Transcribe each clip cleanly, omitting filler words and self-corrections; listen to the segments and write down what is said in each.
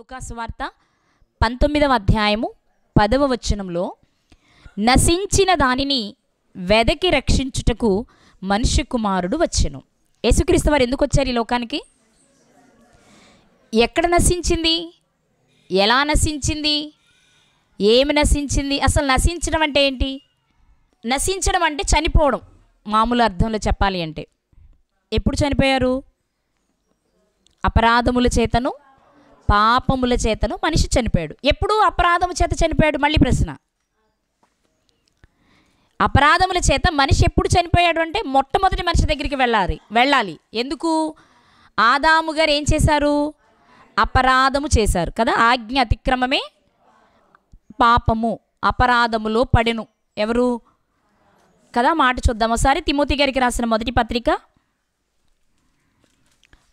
లూకా సువార్త 19వ అధ్యాయము 10వ వచనంలో నశించిన దానిని వెదకి రక్షించుటకు మనుష్య కుమారుడు వచ్చెను. యేసుక్రీస్తు వారు ఎందుకు వచ్చారు ఈ లోకానికి? ఎక్కడ నశించింది? ఎలా నశించింది? ఏమి నశించింది? అసలు నశించడం అంటే ఏంటి? నశించడం అంటే చనిపోవడం. మామూలు అర్థంలో చెప్పాలి అంటే ఎప్పుడు చనిపోయారు? అపరాధముల చేతను పాపముల చేతను మనిషి చనిపోయాడు. ఎప్పుడు అపరాధము చేత చనిపోయాడు? మళ్ళీ ప్రశ్న. అపరాధముల చేత మనిషి ఎప్పుడు చనిపోయాడు అంటే మొట్టమొదటి మనిషి దగ్గరికి వెళ్ళాలి. ఎందుకు? ఆదాము గారు ఏం చేశారు? అపరాధము చేశారు కదా. ఆజ్ఞ అతిక్రమమే పాపము, అపరాధములో పడెను. ఎవరు కదా? మాట చూద్దాం ఒకసారి. తిమోతి గారికి రాసిన మొదటి పత్రిక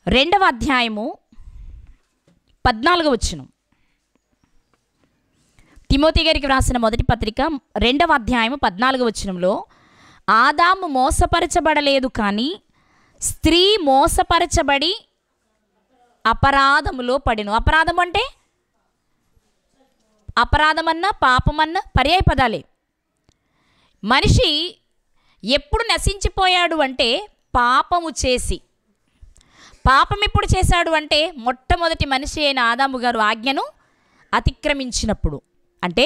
2వ అధ్యాయము 14వ వచనం. తిమోతి గారికి రాసిన మొదటి పత్రిక 2వ అధ్యాయము 14వ వచనంలో ఆదాము మోసపరచబడలేదు, కానీ స్త్రీ మోసపరచబడి అపరాధములో పడెను. అపరాధం అంటే అపరాధమన్నా పాపమన్నా పర్యాయ పదాలే. మనిషి ఎప్పుడు నశించిపోయాడు అంటే పాపము చేసి. పాపం ఎప్పుడు చేశాడు అంటే మొట్టమొదటి మనిషి అయిన ఆదాము గారు ఆజ్ఞను అతిక్రమించినప్పుడు. అంటే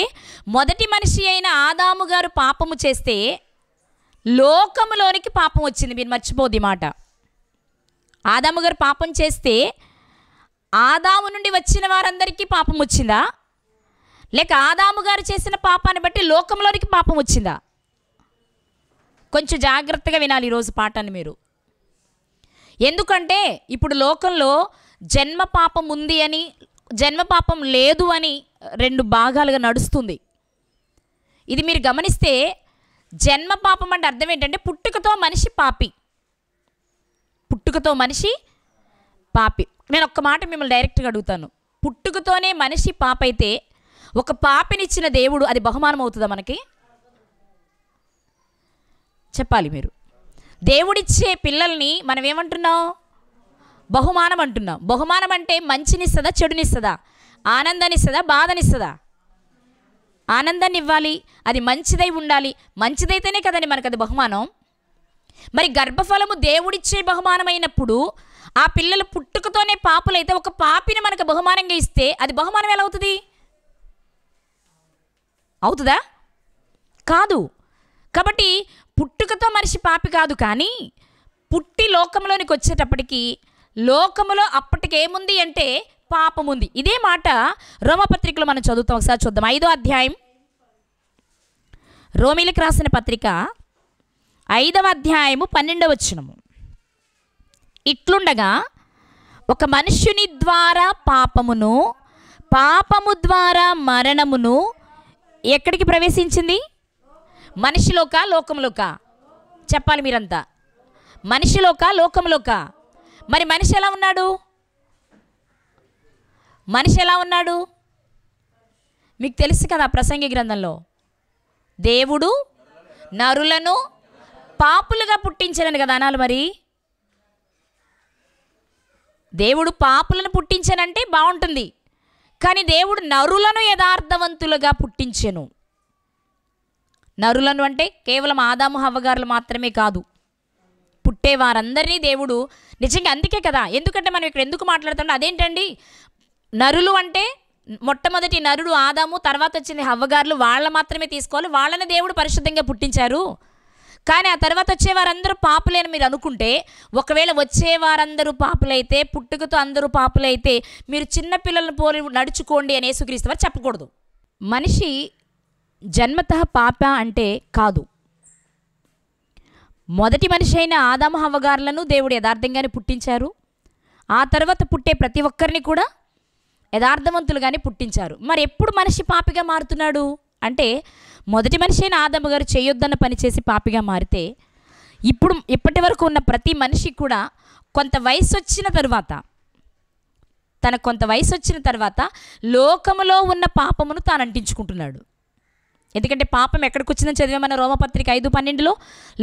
మొదటి మనిషి అయిన ఆదాము గారు పాపము చేస్తే లోకములోనికి పాపం వచ్చింది. మీరు మర్చిపోద్ది మాట. ఆదాము గారు పాపం చేస్తే ఆదాము నుండి వచ్చిన వారందరికీ పాపం వచ్చిందా? లేక ఆదాము గారు చేసిన పాపాన్ని బట్టి లోకంలోనికి పాపం వచ్చిందా? కొంచెం జాగ్రత్తగా వినాలి ఈరోజు పాఠాన్ని మీరు. ఎందుకంటే ఇప్పుడు లోకంలో జన్మ పాపం ఉంది అని, జన్మ పాపం లేదు అని 2 భాగాలుగా నడుస్తుంది. ఇది మీరు గమనిస్తే జన్మ పాపం అంటే అర్థం ఏంటంటే పుట్టుకతో మనిషి పాపి. పుట్టుకతో మనిషి పాపి. నేను ఒక్క మాట మిమ్మల్ని డైరెక్ట్గా అడుగుతాను. పుట్టుకతోనే మనిషి పాపైతే ఒక పాపినిచ్చిన దేవుడు అది బహుమానం అవుతుందా మనకి? చెప్పాలి మీరు. దేవుడిచ్చే పిల్లల్ని మనం ఏమంటున్నాం? బహుమానం అంటున్నాం. బహుమానం అంటే మంచినిస్తుందా చెడునిస్తుందా? ఆనందాన్నిస్తుందా బాధనిస్తుందా? ఆనందాన్ని ఇవ్వాలి. అది మంచిదై ఉండాలి. మంచిదైతేనే కదండి మనకు అది బహుమానం. మరి గర్భఫలము దేవుడిచ్చే బహుమానం అయినప్పుడు ఆ పిల్లలు పుట్టుకతోనే పాపులైతే ఒక పాపిని మనకు బహుమానంగా ఇస్తే అది బహుమానం ఎలా అవుతుంది? అవుతుందా? కాదు. కాబట్టి పుట్టుకతో మనిషి పాపి కాదు, కానీ పుట్టి లోకంలోనికి వచ్చేటప్పటికి లోకములో అప్పటికేముంది అంటే పాపం ఉంది. ఇదే మాట రోమపత్రికలో మనం చదువుతాం. ఒకసారి చూద్దాం. 5వ అధ్యాయం రోమీలకు రాసిన పత్రిక 5వ అధ్యాయము 12వ వచనము. ఇట్లుండగా ఒక మనుష్యుని ద్వారా పాపమును, పాపము ద్వారా మరణమును ఎక్కడికి ప్రవేశించింది? మనిషిలోక లోకంలోక? చెప్పాలి మీరంతా. మనిషిలోక లోకంలోక? మరి మనిషి ఎలా ఉన్నాడు? మనిషి ఎలా ఉన్నాడు మీకు తెలుసు కదా. ప్రసంగి గ్రంథంలో దేవుడు నరులను పాపులుగా పుట్టించానని కదా అనాలి. మరి దేవుడు పాపులను పుట్టించానంటే బాగుంటుంది, కానీ దేవుడు నరులను యథార్థవంతులుగా పుట్టించెను. నరులను అంటే కేవలం ఆదాము హవ్వగారులు మాత్రమే కాదు, పుట్టే వారందరినీ దేవుడు నిజంగా. అందుకే కదా, ఎందుకంటే మనం ఇక్కడ ఎందుకు మాట్లాడుతుంటే అదేంటండి, నరులు అంటే మొట్టమొదటి నరుడు ఆదాము, తర్వాత వచ్చింది హవ్వగారులు. వాళ్ళ మాత్రమే తీసుకోవాలి. వాళ్ళని దేవుడు పరిశుద్ధంగా పుట్టించారు. కానీ ఆ తర్వాత వచ్చేవారందరూ పాపులే అని మీరు అనుకుంటే, ఒకవేళ వచ్చేవారందరూ పాపులైతే, పుట్టుకతో అందరూ పాపులైతే మీరు చిన్నపిల్లలను పోలి నడుచుకోండి అని యేసుక్రీస్తు వారు చెప్పకూడదు. మనిషి జన్మతః పాప అంటే కాదు. మొదటి మనిషి అయిన ఆదాము హవ్వగారులను దేవుడు యథార్థంగానే పుట్టించారు. ఆ తర్వాత పుట్టే ప్రతి ఒక్కరిని కూడా యథార్థవంతులుగానే పుట్టించారు. మరి ఎప్పుడు మనిషి పాపిగా మారుతున్నాడు అంటే మొదటి మనిషి అయిన ఆదాము గారు చేయొద్దన్న పని చేసి పాపిగా మారితే, ఇప్పటి వరకు ఉన్న ప్రతి మనిషి కూడా కొంత వయసు వచ్చిన తర్వాత లోకములో ఉన్న పాపమును తాను అంటించుకుంటున్నాడు. ఎందుకంటే పాపం ఎక్కడికి వచ్చిందని చదివామన్న రోమపత్రిక 5:12లో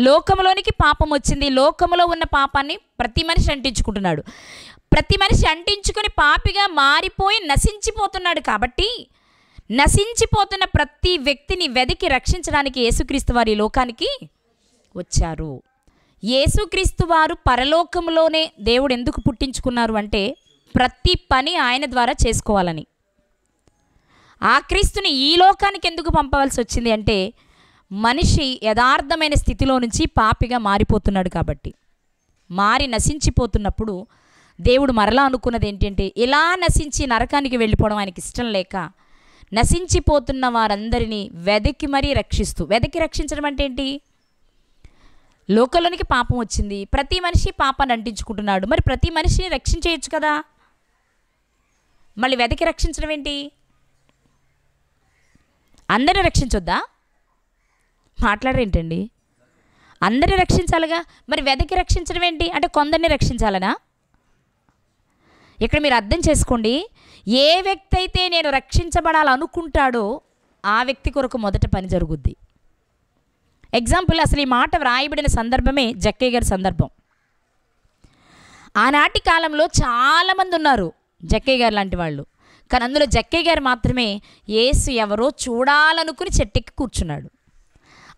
లోకంలోనికి పాపం వచ్చింది. లోకములో ఉన్న పాపాన్ని ప్రతి మనిషి అంటించుకుంటున్నాడు. ప్రతి మనిషి అంటించుకొని పాపిగా మారిపోయి నశించిపోతున్నాడు. కాబట్టి నశించిపోతున్న ప్రతి వ్యక్తిని వెదికి రక్షించడానికి యేసుక్రీస్తు వారు ఈ లోకానికి వచ్చారు. యేసుక్రీస్తు వారు పరలోకంలోనే దేవుడు ఎందుకు పుట్టించుకున్నారు అంటే ప్రతి పని ఆయన ద్వారా చేసుకోవాలని. ఆ క్రీస్తుని ఈ లోకానికి ఎందుకు పంపవలసి వచ్చింది అంటే మనిషి యథార్థమైన స్థితిలో నుంచి పాపిగా మారిపోతున్నాడు కాబట్టి. మారి నశించిపోతున్నప్పుడు దేవుడు మరలా అనుకున్నది ఏంటంటే ఇలా నశించి నరకానికి వెళ్ళిపోవడం ఆయనకి ఇష్టం లేక నశించిపోతున్న వారందరినీ వెదకి మరీ రక్షిస్తూ, వెదకి రక్షించడం అంటే ఏంటి? లోకంలోనికి పాపం వచ్చింది, ప్రతి మనిషి పాపాన్ని అంటించుకుంటున్నాడు, మరి ప్రతి మనిషిని రక్షించేయచ్చు కదా, మళ్ళీ వెదకి రక్షించడం ఏంటి? అందరిని రక్షించొద్దా? మాట్లాడరేంటండి? అందరిని రక్షించాలిగా, మరి వెదకి రక్షించడం ఏంటి అంటే కొందరిని రక్షించాలనా? ఇక్కడ మీరు అర్థం చేసుకోండి, ఏ వ్యక్తి అయితే నేను రక్షించబడాలనుకుంటాడో ఆ వ్యక్తి కొరకు మొదట పని జరుగుద్ది. ఎగ్జాంపుల్, అసలు ఈ మాట వ్రాయబడిన సందర్భమే జక్కయ్య గారి సందర్భం. ఆనాటి కాలంలో చాలామంది ఉన్నారు జక్కయ్య గారు లాంటి వాళ్ళు, కానీ అందులో జక్కయ్య గారు మాత్రమే యేసు ఎవరో చూడాలనుకుని చెట్టెక్కి కూర్చున్నాడు.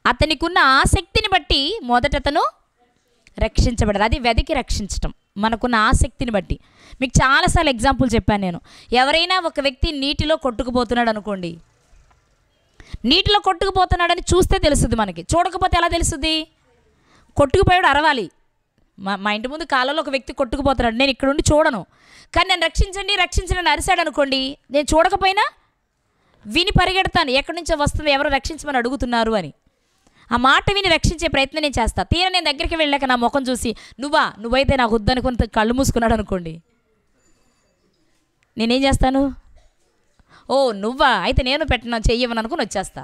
అతనికి ఉన్న ఆసక్తిని బట్టి మొదట అతను రక్షించబడారు. అది వెదకి రక్షించటం, మనకున్న ఆసక్తిని బట్టి. మీకు చాలాసార్లు ఎగ్జాంపుల్ చెప్పాను నేను. ఎవరైనా ఒక వ్యక్తి నీటిలో కొట్టుకుపోతున్నాడు అనుకోండి, నీటిలో కొట్టుకుపోతున్నాడని చూస్తే తెలుస్తుంది మనకి, చూడకపోతే ఎలా తెలుస్తుంది? కొట్టుకుపోయాడు అరవాలి. మా ఇంటి ముందు కాలంలో ఒక వ్యక్తి కొట్టుకుపోతున్నాడు, నేను ఇక్కడ ఉండి చూడను, కానీ నేను రక్షించండి రక్షించండి అరిశాడు అనుకోండి, నేను చూడకపోయినా విని పరిగెడతాను, ఎక్కడి నుంచో వస్తుంది, ఎవరో రక్షించమని అడుగుతున్నారు అని. ఆ మాట విని రక్షించే ప్రయత్నం నేను చేస్తాను. తీరా నేను దగ్గరికి వెళ్ళాక నా ముఖం చూసి నువ్వైతే నాకు వద్దనుకుని కళ్ళు మూసుకున్నాడు అనుకోండి, నేనేం చేస్తాను? ఓ నువ్వా, అయితే నేను పెట్టను, చెయ్యవని అనుకుని వచ్చేస్తా.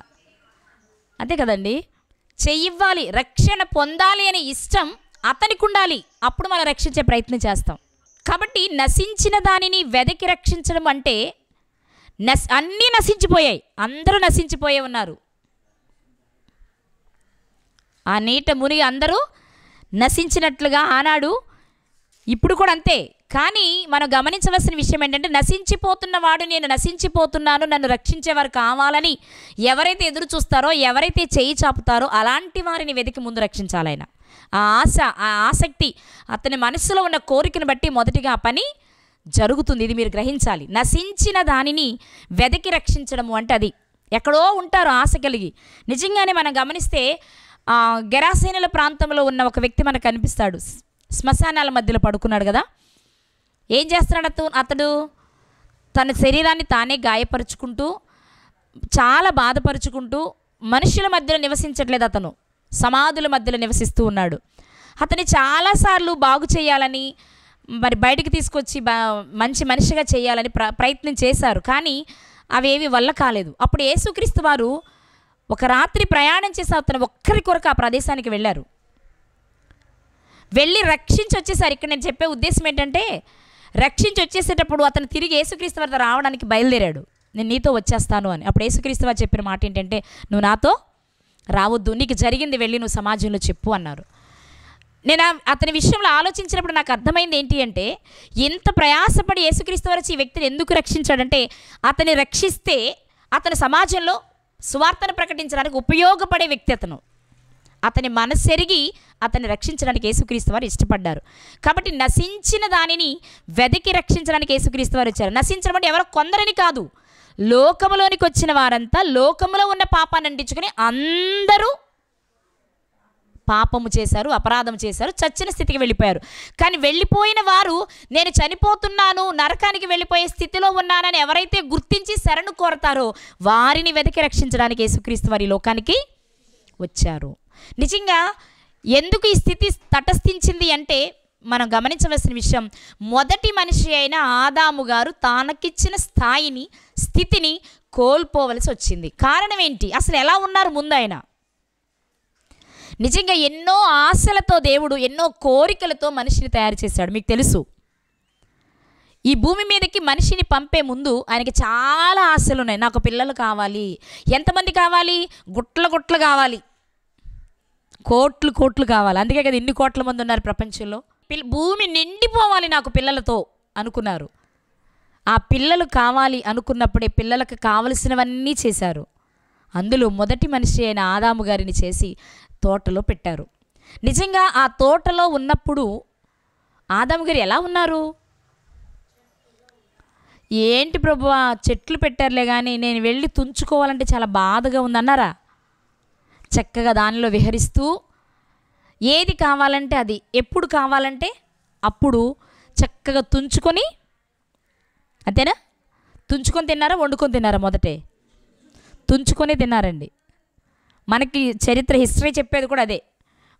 అంతే కదండి, చెయ్యివ్వాలి, రక్షణ పొందాలి అనే ఇష్టం అతనికి ఉండాలి, అప్పుడు మనం రక్షించే ప్రయత్నం చేస్తాం. కాబట్టి నశించిన దానిని వెదకి రక్షించడం అంటే అన్నీ నశించిపోయాయి, అందరూ నశించిపోయే ఉన్నారు. ఆ నీట మునిగి అందరూ నశించినట్లుగా ఆనాడు, ఇప్పుడు కూడా అంతే. కానీ మనం గమనించవలసిన విషయం ఏంటంటే నశించిపోతున్న వాడు నేను నశించిపోతున్నాను, నన్ను రక్షించేవారు కావాలని ఎవరైతే ఎదురు చూస్తారో, ఎవరైతే చేయి చాపుతారో అలాంటి వారిని వెతికి ముందు రక్షించాలి ఆయన. ఆ ఆశ, ఆ ఆసక్తి, అతని మనసులో ఉన్న కోరికను బట్టి మొదటిగా ఆ పని జరుగుతుంది. ఇది మీరు గ్రహించాలి. నశించిన దానిని వెతికి రక్షించడము అంటే అది. ఎక్కడో ఉంటారు ఆశ కలిగి. నిజంగానే మనం గమనిస్తే గెరాసేనుల ప్రాంతంలో ఉన్న ఒక వ్యక్తి మనకు కనిపిస్తాడు. శ్మశానాల మధ్యలో పడుకున్నాడు కదా. ఏం చేస్తున్నాడు అతడు? తన శరీరాన్ని తానే గాయపరుచుకుంటూ, చాలా బాధపరుచుకుంటూ, మనుషుల మధ్యలో నివసించట్లేదు, అతను సమాధుల మధ్యలో నివసిస్తూ ఉన్నాడు. అతన్ని చాలాసార్లు బాగు చేయాలని, మరి బయటికి తీసుకొచ్చి మంచి మనిషిగా చేయాలని ప్రయత్నం చేశారు, కానీ అవేవి వల్ల కాలేదు. అప్పుడు యేసుక్రీస్తు వారు ఒక రాత్రి ప్రయాణం చేసి అతను ఒక్కరి కొరకు ఆ ప్రదేశానికి వెళ్ళారు. వెళ్ళి రక్షించి వచ్చేసారు. ఇక్కడ నేను చెప్పే ఉద్దేశం ఏంటంటే, రక్షించి వచ్చేసేటప్పుడు అతను తిరిగి యేసుక్రీస్తు వారితో రావడానికి బయలుదేరాడు, నేను నీతో వచ్చేస్తాను అని. అప్పుడు యేసుక్రీస్తు వారు చెప్పిన మాట ఏంటంటే, నువ్వు నాతో రావద్దు, నీకు జరిగింది వెళ్ళి నువ్వు సమాజంలో చెప్పు అన్నారు. నేను అతని విషయంలో ఆలోచించినప్పుడు నాకు అర్థమైంది ఏంటి అంటే, ఎంత ప్రయాసపడి యేసుక్రీస్తు వారు ఈ వ్యక్తిని ఎందుకు రక్షించాడంటే, అతన్ని రక్షిస్తే అతని సమాజంలో సువార్తను ప్రకటించడానికి ఉపయోగపడే వ్యక్తి అతను. అతని మనస్సెరిగి అతన్ని రక్షించడానికి యేసుక్రీస్తు వారు ఇష్టపడ్డారు. కాబట్టి నశించిన దానిని వెదకి రక్షించడానికి యేసుక్రీస్తు వారు వచ్చారు. నశించడం అంటే ఎవరో కొందరిని కాదు, లోకములోనికి వచ్చిన వారంతా లోకములో ఉన్న పాపాన్ని అంటించుకొని అందరూ పాపము చేశారు, అపరాధం చేశారు, చచ్చిన స్థితికి వెళ్ళిపోయారు. కానీ వెళ్ళిపోయిన వారు నేను చనిపోతున్నాను, నరకానికి వెళ్ళిపోయే స్థితిలో ఉన్నానని ఎవరైతే గుర్తించి శరణు కోరతారో వారిని వెతికి రక్షించడానికి యేసుక్రీస్తు వారి లోకానికి వచ్చారు. నిజంగా ఎందుకు ఈ స్థితి తటస్థించింది అంటే, మనం గమనించవలసిన విషయం, మొదటి మనిషి అయిన ఆదాము గారు తానకిచ్చిన స్థితిని కోల్పోవలసి వచ్చింది. కారణం ఏంటి? అసలు ఎలా ఉన్నారు ముందు ఆయన? నిజంగా ఎన్నో ఆశలతో దేవుడు, ఎన్నో కోరికలతో మనిషిని తయారు చేశాడు. మీకు తెలుసు, ఈ భూమి మీదకి మనిషిని పంపే ముందు ఆయనకి చాలా ఆశలు ఉన్నాయి. నాకు పిల్లలు కావాలి. ఎంతమంది కావాలి? గుట్ల కావాలి, కోట్లు కావాలి. అందుకే కదా ఇన్ని కోట్ల మంది ఉన్నారు ప్రపంచంలో. భూమి నిండిపోవాలి నాకు పిల్లలతో అనుకున్నారు. ఆ పిల్లలు కావాలి అనుకున్నప్పుడే పిల్లలకు కావలసినవన్నీ చేశారు. అందులో మొదటి మనిషి అయిన ఆదాము గారిని చేసి తోటలో పెట్టారు. నిజంగా ఆ తోటలో ఉన్నప్పుడు ఆదాము గారు ఎలా ఉన్నారు? ఏంటి ప్రభువా చెట్లు పెట్టారులే కానీ నేను వెళ్ళి తుంచుకోవాలంటే చాలా బాధగా ఉందన్నారా? చక్కగా దానిలో విహరిస్తూ ఏది కావాలంటే అది, ఎప్పుడు కావాలంటే అప్పుడు చక్కగా తుంచుకొని, అంతేనా? తుంచుకొని తిన్నారా, వండుకొని తిన్నారా? మొదటే తుంచుకొని తిన్నారండి. మనకి చరిత్ర హిస్టరీ చెప్పేది కూడా అదే.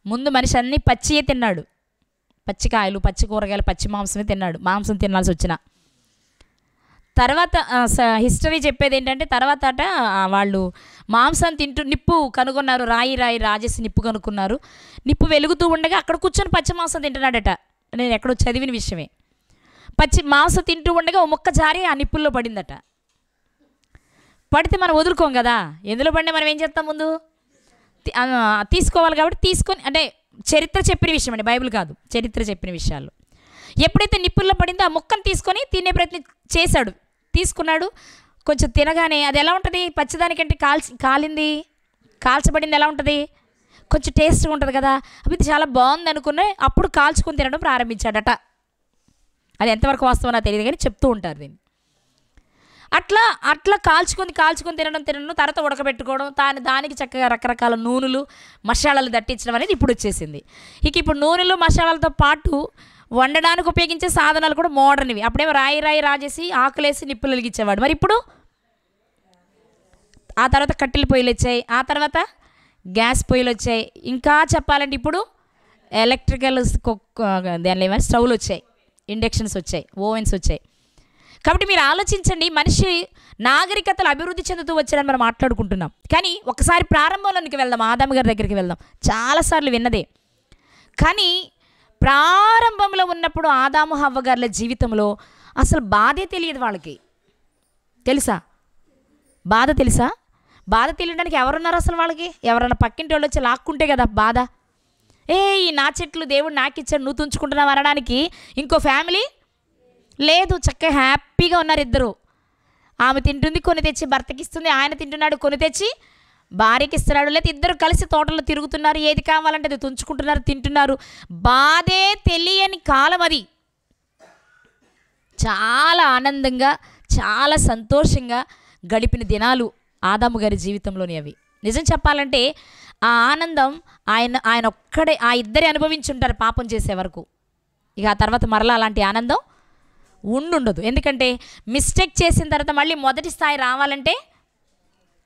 ముందు మనిషి అన్నీ పచ్చియే తిన్నాడు, పచ్చికాయలు, పచ్చి కూరగాయలు, పచ్చి మాంసమే తిన్నాడు, మాంసం తినాల్సి వచ్చిన తర్వాత హిస్టరీ చెప్పేది ఏంటంటే తర్వాత వాళ్ళు మాంసం తింటూ నిప్పు కనుగొన్నారు. రాయి రాజేసి నిప్పు కనుక్కున్నారు. నిప్పు వెలుగుతూ ఉండగా అక్కడ కూర్చొని పచ్చి మాంసం తింటున్నాడట. నేను ఎక్కడో చదివిన విషయమే. పచ్చి మాంసం తింటూ ఉండగా ఓ మొక్క జారి ఆ నిప్పుల్లో పడిందట. పడితే మనం వదులుకోం కదా, ఎందులో పడినా మనం ఏం చేస్తాం? ముందు తీసుకోవాలి కాబట్టి తీసుకొని, అంటే చరిత్ర చెప్పిన విషయం అండి, బైబిల్ కాదు, చరిత్ర చెప్పిన విషయాలు. ఎప్పుడైతే నిప్పుల్లో పడిందో ఆ మొక్కను తీసుకొని తినే ప్రయత్నం చేశాడు, తీసుకున్నాడు. కొంచెం తినగానే అది ఎలా ఉంటుంది? పచ్చిదానికంటే కాలింది, కాల్చబడింది ఎలా ఉంటుంది? కొంచెం టేస్ట్గా ఉంటుంది కదా. అవి ఇది చాలా బాగుంది అనుకుని అప్పుడు కాల్చుకొని తినడం ప్రారంభించాడట. అది ఎంతవరకు వాస్తవం నాకు తెలియదు కానీ చెప్తూ ఉంటారు దీన్ని. అట్లా కాల్చుకొని తినడం తర్వాత ఉడకబెట్టుకోవడం, దానికి చక్కగా రకరకాల నూనెలు మసాలాలు దట్టించడం అనేది ఇప్పుడు వచ్చేసింది. ఇప్పుడు నూనెలు మసాలాలతో పాటు వండడానికి ఉపయోగించే సాధనాలు కూడా మోడర్న్వి. అప్పుడేమో రాయి రాజేసి ఆకులేసి నిప్పులు వెలిగించేవాడు. మరి ఇప్పుడు ఆ తర్వాత కట్టెల పొయ్యిలు వచ్చాయి, ఆ తర్వాత గ్యాస్ పొయ్యిలు వచ్చాయి, ఇంకా చెప్పాలంటే ఇప్పుడు ఎలక్ట్రికల్ దానిలో ఏమైనా స్టవ్లు వచ్చాయి, ఇండక్షన్స్ వచ్చాయి, ఓవెన్స్ వచ్చాయి. కాబట్టి మీరు ఆలోచించండి, మనిషి నాగరికతలు అభివృద్ధి చెందుతూ వచ్చారని మనం మాట్లాడుకుంటున్నాం. కానీ ఒకసారి ప్రారంభంలోనికి వెళ్దాం, ఆదాము గారి దగ్గరికి వెళ్దాం. చాలాసార్లు విన్నదే, కానీ ప్రారంభంలో ఉన్నప్పుడు ఆదాము హవ్వ గారుల జీవితంలో అసలు బాధే తెలియదు వాళ్ళకి. తెలుసా? బాధ తెలియడానికి ఎవరున్నారు అసలు వాళ్ళకి? ఎవరన్నా పక్కింటి వాళ్ళు వచ్చి లాక్కుంటే కదా బాధ. ఈ నా చెట్లు దేవుడు నాకు ఇచ్చాడు, నువ్వు తుంచుకుంటున్నావు అనడానికి ఇంకో ఫ్యామిలీ లేదు. చక్కగా హ్యాపీగా ఉన్నారు ఇద్దరు. ఆమె తింటుంది, కొని తెచ్చి భర్తకి ఇస్తుంది, ఆయన తింటున్నాడు, కొని తెచ్చి భార్యకి ఇస్తున్నాడు. లేదా ఇద్దరు కలిసి తోటలో తిరుగుతున్నారు, ఏది కావాలంటే అది తుంచుకుంటున్నారు, తింటున్నారు. బాధే తెలియని కాలం అది. చాలా ఆనందంగా, చాలా సంతోషంగా గడిపిన దినాలు ఆదాము గారి జీవితంలోని అవి. నిజం చెప్పాలంటే ఆ ఆనందం ఆయన ఒక్కడే, ఆ ఇద్దరే అనుభవించుంటారు పాపం చేసే వరకు. ఇక ఆ తర్వాత మరలా అలాంటి ఆనందం ఉండదు. ఎందుకంటే మిస్టేక్ చేసిన తర్వాత మళ్ళీ మొదటి స్థాయి రావాలంటే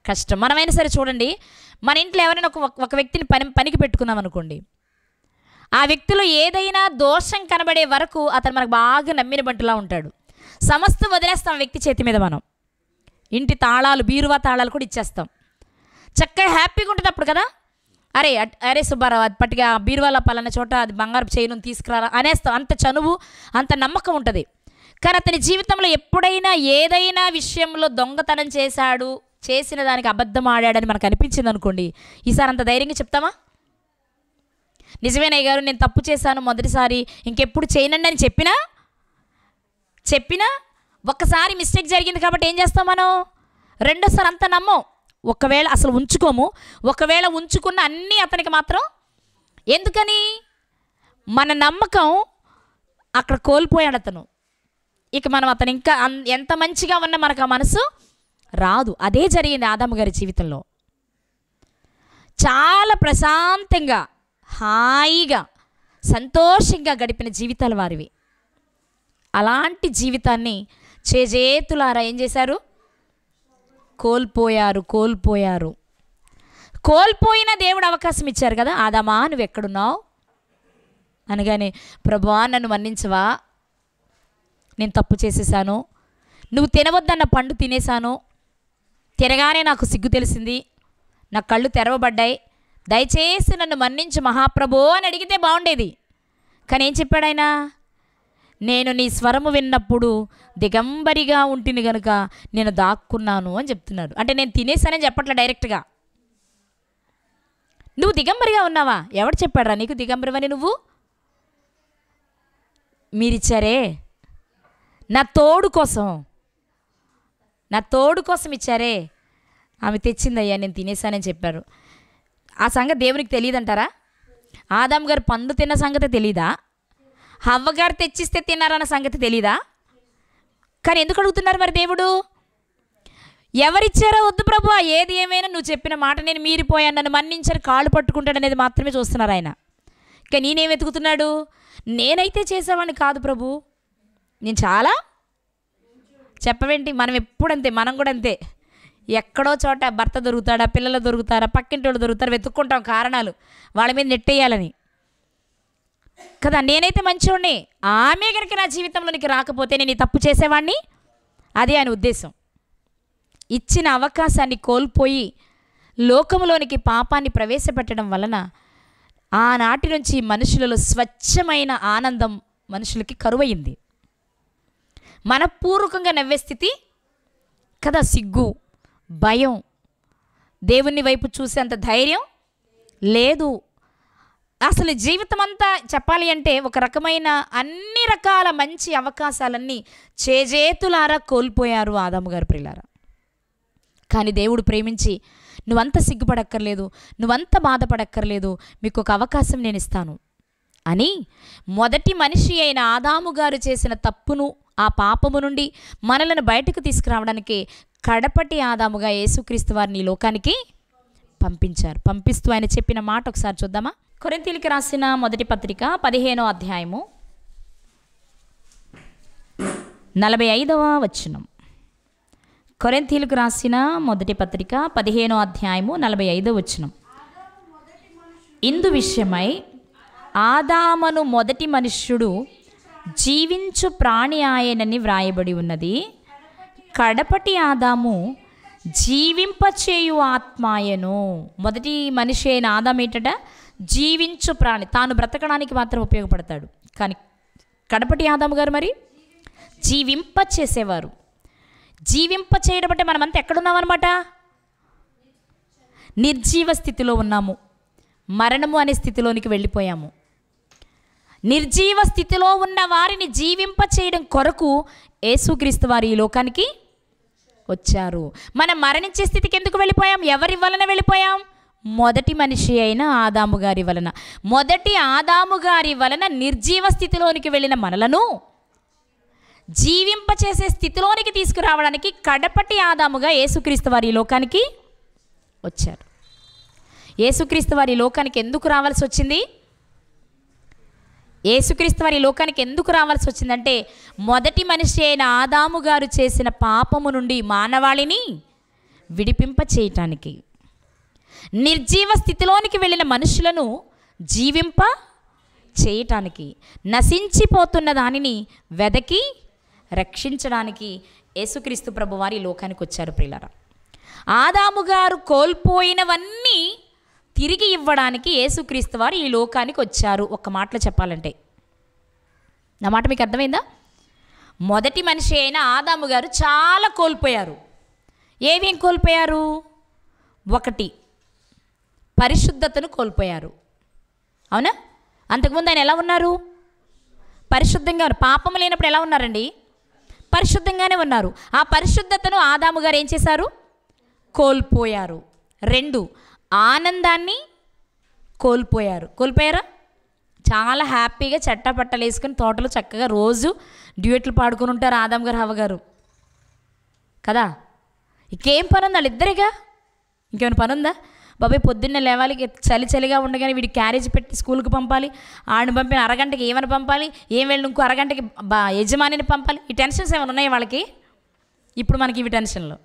కష్టం. మనమైనా సరే చూడండి, మన ఇంట్లో ఎవరైనా ఒక వ్యక్తిని పనికి పెట్టుకున్నాం అనుకోండి, ఆ వ్యక్తిలో ఏదైనా దోషం కనబడే వరకు అతను మనకు బాగా నమ్మిన బంటులా ఉంటాడు. సమస్తం వదిలేస్తాం వ్యక్తి చేతి మీద. మనం ఇంటి తాళాలు, బీరువా తాళాలు కూడా ఇచ్చేస్తాం. చక్కగా హ్యాపీగా ఉంటుంది అప్పుడు కదా. అరే సుబ్బారావు అది పట్టిగా బీరువాల పలానా చోట అది బంగారు చైను తీసుకురారా అనేస్తాం. అంత చనువు, అంత నమ్మకం ఉంటుంది. కానీ అతని జీవితంలో ఎప్పుడైనా ఏదైనా విషయంలో దొంగతనం చేసిన దానికి అబద్ధం ఆడాడని మనకు అనిపించింది అనుకోండి, ఈసారి అంత ధైర్యంగా చెప్తామా? నిజమేనయ్య గారు నేను తప్పు చేశాను మొదటిసారి, ఇంకెప్పుడు చేయనండి అని చెప్పినా ఒక్కసారి మిస్టేక్ జరిగింది కాబట్టి ఏం చేస్తాం మనం? రెండోసారి అంత నమ్మం. ఒకవేళ అసలు ఉంచుకోము. ఒకవేళ ఉంచుకున్న అన్నీ అతనికి మాత్రం. ఎందుకని? మన నమ్మకం అక్కడ కోల్పోయాడు అతను. ఇక మనం అతను ఇంకా ఎంత మంచిగా ఉన్నా మనకు ఆ మనసు రాదు. అదే జరిగింది ఆదాము గారి జీవితంలో. చాలా ప్రశాంతంగా, హాయిగా, సంతోషంగా గడిపిన జీవితాలు వారివి. అలాంటి జీవితాన్ని చేజేతులారా ఏం చేశారు? కోల్పోయారు. కోల్పోయిన దేవుడు అవకాశం ఇచ్చారు కదా. ఆదామా నువ్వు ఎక్కడున్నావు అనగానే, ప్రభువా నన్ను మన్నించవా, నేను తప్పు చేసేసాను, నువ్వు తినవద్దన్న పండు తినేశాను, తినగానే నాకు సిగ్గు తెలిసింది, నా కళ్ళు తెరవబడ్డాయి, దయచేసి నన్ను మన్నించు మహాప్రభో అని అడిగితే బాగుండేది. కానీ ఏం చెప్పాడు ఆయన? నేను నీ స్వరము విన్నప్పుడు దిగంబరిగా ఉంటుంది కనుక నేను దాక్కున్నాను అని చెప్తున్నాడు. అంటే నేను తినేసానని చెప్పట్లే డైరెక్ట్గా. నువ్వు దిగంబరిగా ఉన్నావా? ఎవడు చెప్పాడురా నీకు దిగంబరివని? నువ్వు మీరిచ్చారే, నా తోడు కోసం ఇచ్చారే, ఆమె తెచ్చిందయ్యా, నేను తినేసానని చెప్పారు. ఆ సంగతి దేవునికి తెలియదంటారా? ఆదాం గారు పండు తిన్న సంగతి తెలీదా? హవ్వగారు తెచ్చిస్తే తిన్నారన్న సంగతి తెలీదా? కానీ ఎందుకు అడుగుతున్నారు మరి దేవుడు? ఎవరిచ్చారో వద్దు ప్రభు, ఏది ఏమైనా నువ్వు చెప్పిన మాట నేను మీరిపోయాను, నన్ను మన్నించారు, కాళ్ళు పట్టుకుంటాడు అనేది మాత్రమే చూస్తున్నారు ఆయన. కానీ నేనేం వెతుకుతున్నాడు? నేనైతే చేసేవాడిని కాదు ప్రభు, నేను చాలా చెప్పవేంటి, మనం ఎప్పుడంతే, మనం కూడా అంతే. ఎక్కడో చోట భర్త దొరుకుతాడా, పిల్లలు దొరుకుతారా, పక్కింటి వాళ్ళు దొరుకుతారా, వెతుక్కుంటాం కారణాలు వాళ్ళ మీద నెట్టేయాలని కదా. నేనైతే మంచివాడిని, ఆమె కనుక నా జీవితంలోనికి రాకపోతే నేను ఈ తప్పు చేసేవాడిని. అదే ఆయన ఉద్దేశం. ఇచ్చిన అవకాశాన్ని కోల్పోయి లోకంలోనికి పాపాన్ని ప్రవేశపెట్టడం వలన ఆనాటి నుంచి మనుషులలో స్వచ్ఛమైన ఆనందం మనుషులకి కరువయింది. మనపూర్వకంగా నవ్వే స్థితి కదా, సిగ్గు, భయం, దేవుని వైపు చూసేంత ధైర్యం లేదు. అసలు జీవితం అంతా చెప్పాలి అంటే ఒక రకమైన అన్ని రకాల మంచి అవకాశాలన్నీ చేజేతులారా కోల్పోయారు ఆదాము గారు ప్రియులారా. కానీ దేవుడు ప్రేమించి, నువ్వంత సిగ్గుపడక్కర్లేదు, నువ్వంత బాధపడక్కర్లేదు, మీకు ఒక అవకాశం నేను ఇస్తాను అని మొదటి మనిషి అయిన ఆదాము గారు చేసిన తప్పును, ఆ పాపము నుండి మనలను బయటకు తీసుకురావడానికి కడపటి ఆదాముగా యేసుక్రీస్తు వారిని ఈ లోకానికి పంపించారు. పంపిస్తూ ఆయన చెప్పిన మాట ఒకసారి చూద్దామా? కొరింథీయులకు రాసిన మొదటి పత్రిక 15వ అధ్యాయము 45వ వచనం. కొరింథీయులకు రాసిన మొదటి పత్రిక 15వ అధ్యాయము 45వ వచనం. ఇందు విషయమై ఆదామును మొదటి మనుష్యుడు జీవించు ప్రాణి ఆయనని వ్రాయబడి ఉన్నది. కడపటి ఆదాము జీవింపచేయు ఆత్మాయను. మొదటి మనిషి అయిన ఆదాము ఏంటట? జీవించు ప్రాణి, తాను బ్రతకడానికి మాత్రం ఉపయోగపడతాడు. కానీ కడపటి ఆదాము గారు మరి జీవింప చేసేవారు. జీవింప చేయడం అంటే మనమంతా ఎక్కడున్నామన్నమాట? నిర్జీవ స్థితిలో ఉన్నాము, మరణము అనే స్థితిలోనికి వెళ్ళిపోయాము. నిర్జీవ స్థితిలో ఉన్న వారిని జీవింప చేయడం కొరకు యేసుక్రీస్తు వారు ఈ లోకానికి వచ్చారు. మనం మరణించే స్థితికి ఎందుకు వెళ్ళిపోయాం? ఎవరి వలన వెళ్ళిపోయాం? మొదటి మనిషి అయిన ఆదాము గారి వలన. మొదటి ఆదాము గారి వలన నిర్జీవ స్థితిలోనికి వెళ్ళిన మనలను జీవింపచేసే స్థితిలోనికి తీసుకురావడానికి కడపటి ఆదాముగా యేసుక్రీస్తు వారి ఈ లోకానికి వచ్చారు. యేసుక్రీస్తు వారి లోకానికి ఎందుకు రావాల్సి వచ్చింది? యేసుక్రీస్తు వారి లోకానికి ఎందుకు రావాల్సి వచ్చిందంటే మొదటి మనిషి అయిన ఆదాము గారు చేసిన పాపము నుండి మానవాళిని విడిపింప చేయటానికి, నిర్జీవ స్థితిలోనికి వెళ్ళిన మనుషులను జీవింప చేయటానికి, నశించిపోతున్న దానిని వెదకి రక్షించడానికి యేసుక్రీస్తు ప్రభు వారి లోకానికి వచ్చారు ప్రియులారా. ఆదాము గారు కోల్పోయినవన్నీ తిరిగి ఇవ్వడానికి యేసుక్రీస్తు వారు ఈ లోకానికి వచ్చారు. ఒక్క మాటలో చెప్పాలంటే, నా మాట మీకు అర్థమైందా? మొదటి మనిషి అయిన ఆదాము గారు చాలా కోల్పోయారు. ఏమేం కోల్పోయారు? ఒకటి, పరిశుద్ధతను కోల్పోయారు. అవునా? అంతకుముందు ఆయన ఎలా ఉన్నారు? పరిశుద్ధంగా ఉన్నారు. పాపం లేనప్పుడు ఎలా ఉన్నారండి? పరిశుద్ధంగానే ఉన్నారు. ఆ పరిశుద్ధతను ఆదాము గారు ఏం చేశారు? కోల్పోయారు. రెండు, ఆనందాన్ని కోల్పోయారు. కోల్పోయారా? చాలా హ్యాపీగా చట్టపట్టలు వేసుకుని తోటలో చక్కగా రోజు డ్యూయట్లు పాడుకొని ఉంటారు ఆదాము గారు, హవ్వ గారు కదా. ఇంకేం పని ఉంది? వాళ్ళిద్దరేగా, ఇంకేమైనా పని ఉందా? బాబాయ్ పొద్దున్నే లేవాలి, చలి చలిగా ఉండగానే వీడి క్యారేజ్ పెట్టి స్కూల్కి పంపాలి, ఆడిని పంపిన అరగంటకి ఏమైనా పంపాలి, ఏం వెళ్ళి ఇంకో అరగంటకి యజమానిని పంపాలి. ఈ టెన్షన్స్ ఏమైనా ఉన్నాయి వాళ్ళకి? ఇప్పుడు మనకి ఇవి టెన్షన్లు.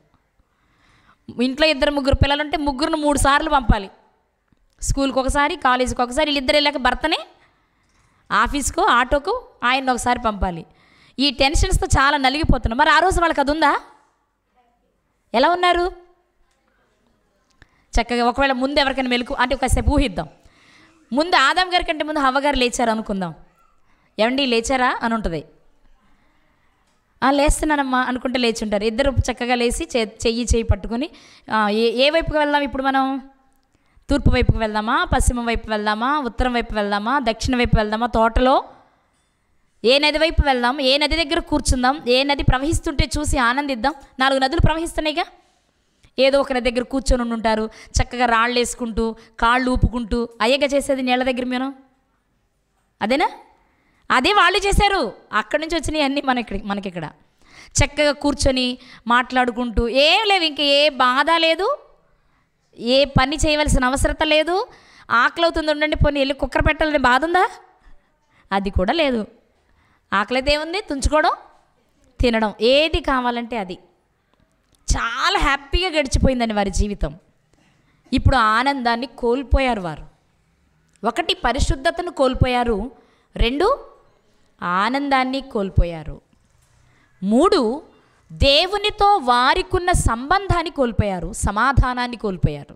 ఇంట్లో ఇద్దరు ముగ్గురు పిల్లలు ఉంటే ముగ్గురును 3 సార్లు పంపాలి. స్కూల్కి ఒకసారి, కాలేజీకి ఒకసారి, వీళ్ళిద్దరు వెళ్ళాక భర్తనే ఆఫీస్కో ఆటోకు ఆయన ఒకసారి పంపాలి. ఈ టెన్షన్స్తో చాలా నలిగిపోతున్నాం. మరి ఆ రోజు వాళ్ళకి అది ఉందా? ఎలా ఉన్నారు? చక్కగా ఒకవేళ ముందు ఎవరికైనా మెలకు అంటే ఒకసేపు ఊహిద్దాం. ముందు ఆదాం గారి కంటే ముందు హవ్వ గారు లేచారు అనుకుందాం. ఏమండి లేచారా అని ఉంటుంది. లేస్తున్నానమ్మా అనుకుంటే లేచి ఉంటారు. ఇద్దరు చక్కగా లేచి చెయ్యి పట్టుకొని ఏ వైపుకి వెళ్దాం ఇప్పుడు మనం? తూర్పు వైపుకి వెళ్దామా, పశ్చిమ వైపు వెళ్దామా, ఉత్తరం వైపు వెళ్దామా, దక్షిణ వైపు వెళ్దామా? తోటలో ఏ నది వైపు వెళ్దాం, ఏ నది దగ్గర కూర్చుందాం, ఏ నది ప్రవహిస్తుంటే చూసి ఆనందిద్దాం. 4 నదులు ప్రవహిస్తున్నాయిగా. ఏదో ఒక నది దగ్గర కూర్చొని ఉంటారు, చక్కగా రాళ్ళు వేసుకుంటూ కాళ్ళు ఊపుకుంటూ. అయ్యగా చేసేది నీళ్ళ దగ్గర మనం అదేనా? అదే వాళ్ళు చేశారు. అక్కడి నుంచి వచ్చినాయి అన్నీ మనకిక్కడ చక్కగా కూర్చొని మాట్లాడుకుంటూ. ఏం లేవు, ఇంక ఏ బాధ లేదు, ఏ పని చేయవలసిన అవసరత లేదు. ఆకలి అవుతుంది, ఉండండి పోనీ వెళ్ళి కుక్కర పెట్టాలని బాధ ఉందా? అది కూడా లేదు. ఆకలితే ఏముంది, తుంచుకోవడం, తినడం, ఏది కావాలంటే అది. చాలా హ్యాపీగా గడిచిపోయిందని వారి జీవితం. ఇప్పుడు ఆనందాన్ని కోల్పోయారు వారు. 1 పరిశుద్ధతను కోల్పోయారు, 2 ఆనందాన్ని కోల్పోయారు, 3 దేవునితో వారికున్న సంబంధాన్ని కోల్పోయారు, సమాధానాన్ని కోల్పోయారు.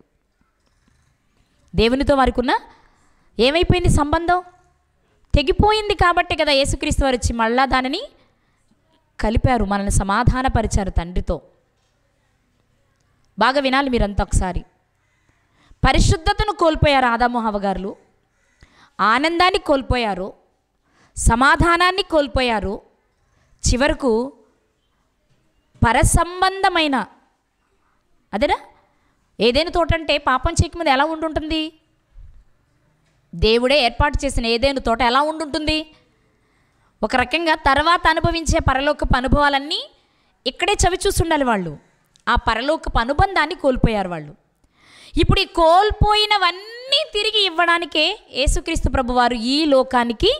దేవునితో వారికున్న ఏమైపోయింది? సంబంధం తెగిపోయింది. కాబట్టి కదా యేసుక్రీస్తు వారు వచ్చి మళ్ళా దానిని కలిపారు, మనల్ని సమాధానపరిచారు తండ్రితో. బాగా వినాలి మీరంతా ఒకసారి. పరిశుద్ధతను కోల్పోయారు ఆదాము హవ్వగారులు, ఆనందాన్ని కోల్పోయారు, సమాధానాన్ని కోల్పోయారు, చివరకు పరసంబంధమైన అదేనా ఏదైనా తోట అంటే పాపం చేయకముందు ఎలా ఉండుంటుంది? దేవుడే ఏర్పాటు చేసిన ఏదైనా తోట ఎలా ఉండుంటుంది? ఒక రకంగా తర్వాత అనుభవించే పరలోకపు అనుభవాలన్నీ ఇక్కడే చవి చూస్తుండాలి వాళ్ళు. ఆ పరలోకపు అనుబంధాన్ని కోల్పోయారు వాళ్ళు. ఇప్పుడు ఈ కోల్పోయినవన్నీ తిరిగి ఇవ్వడానికే యేసుక్రీస్తు ప్రభువారు ఈ లోకానికి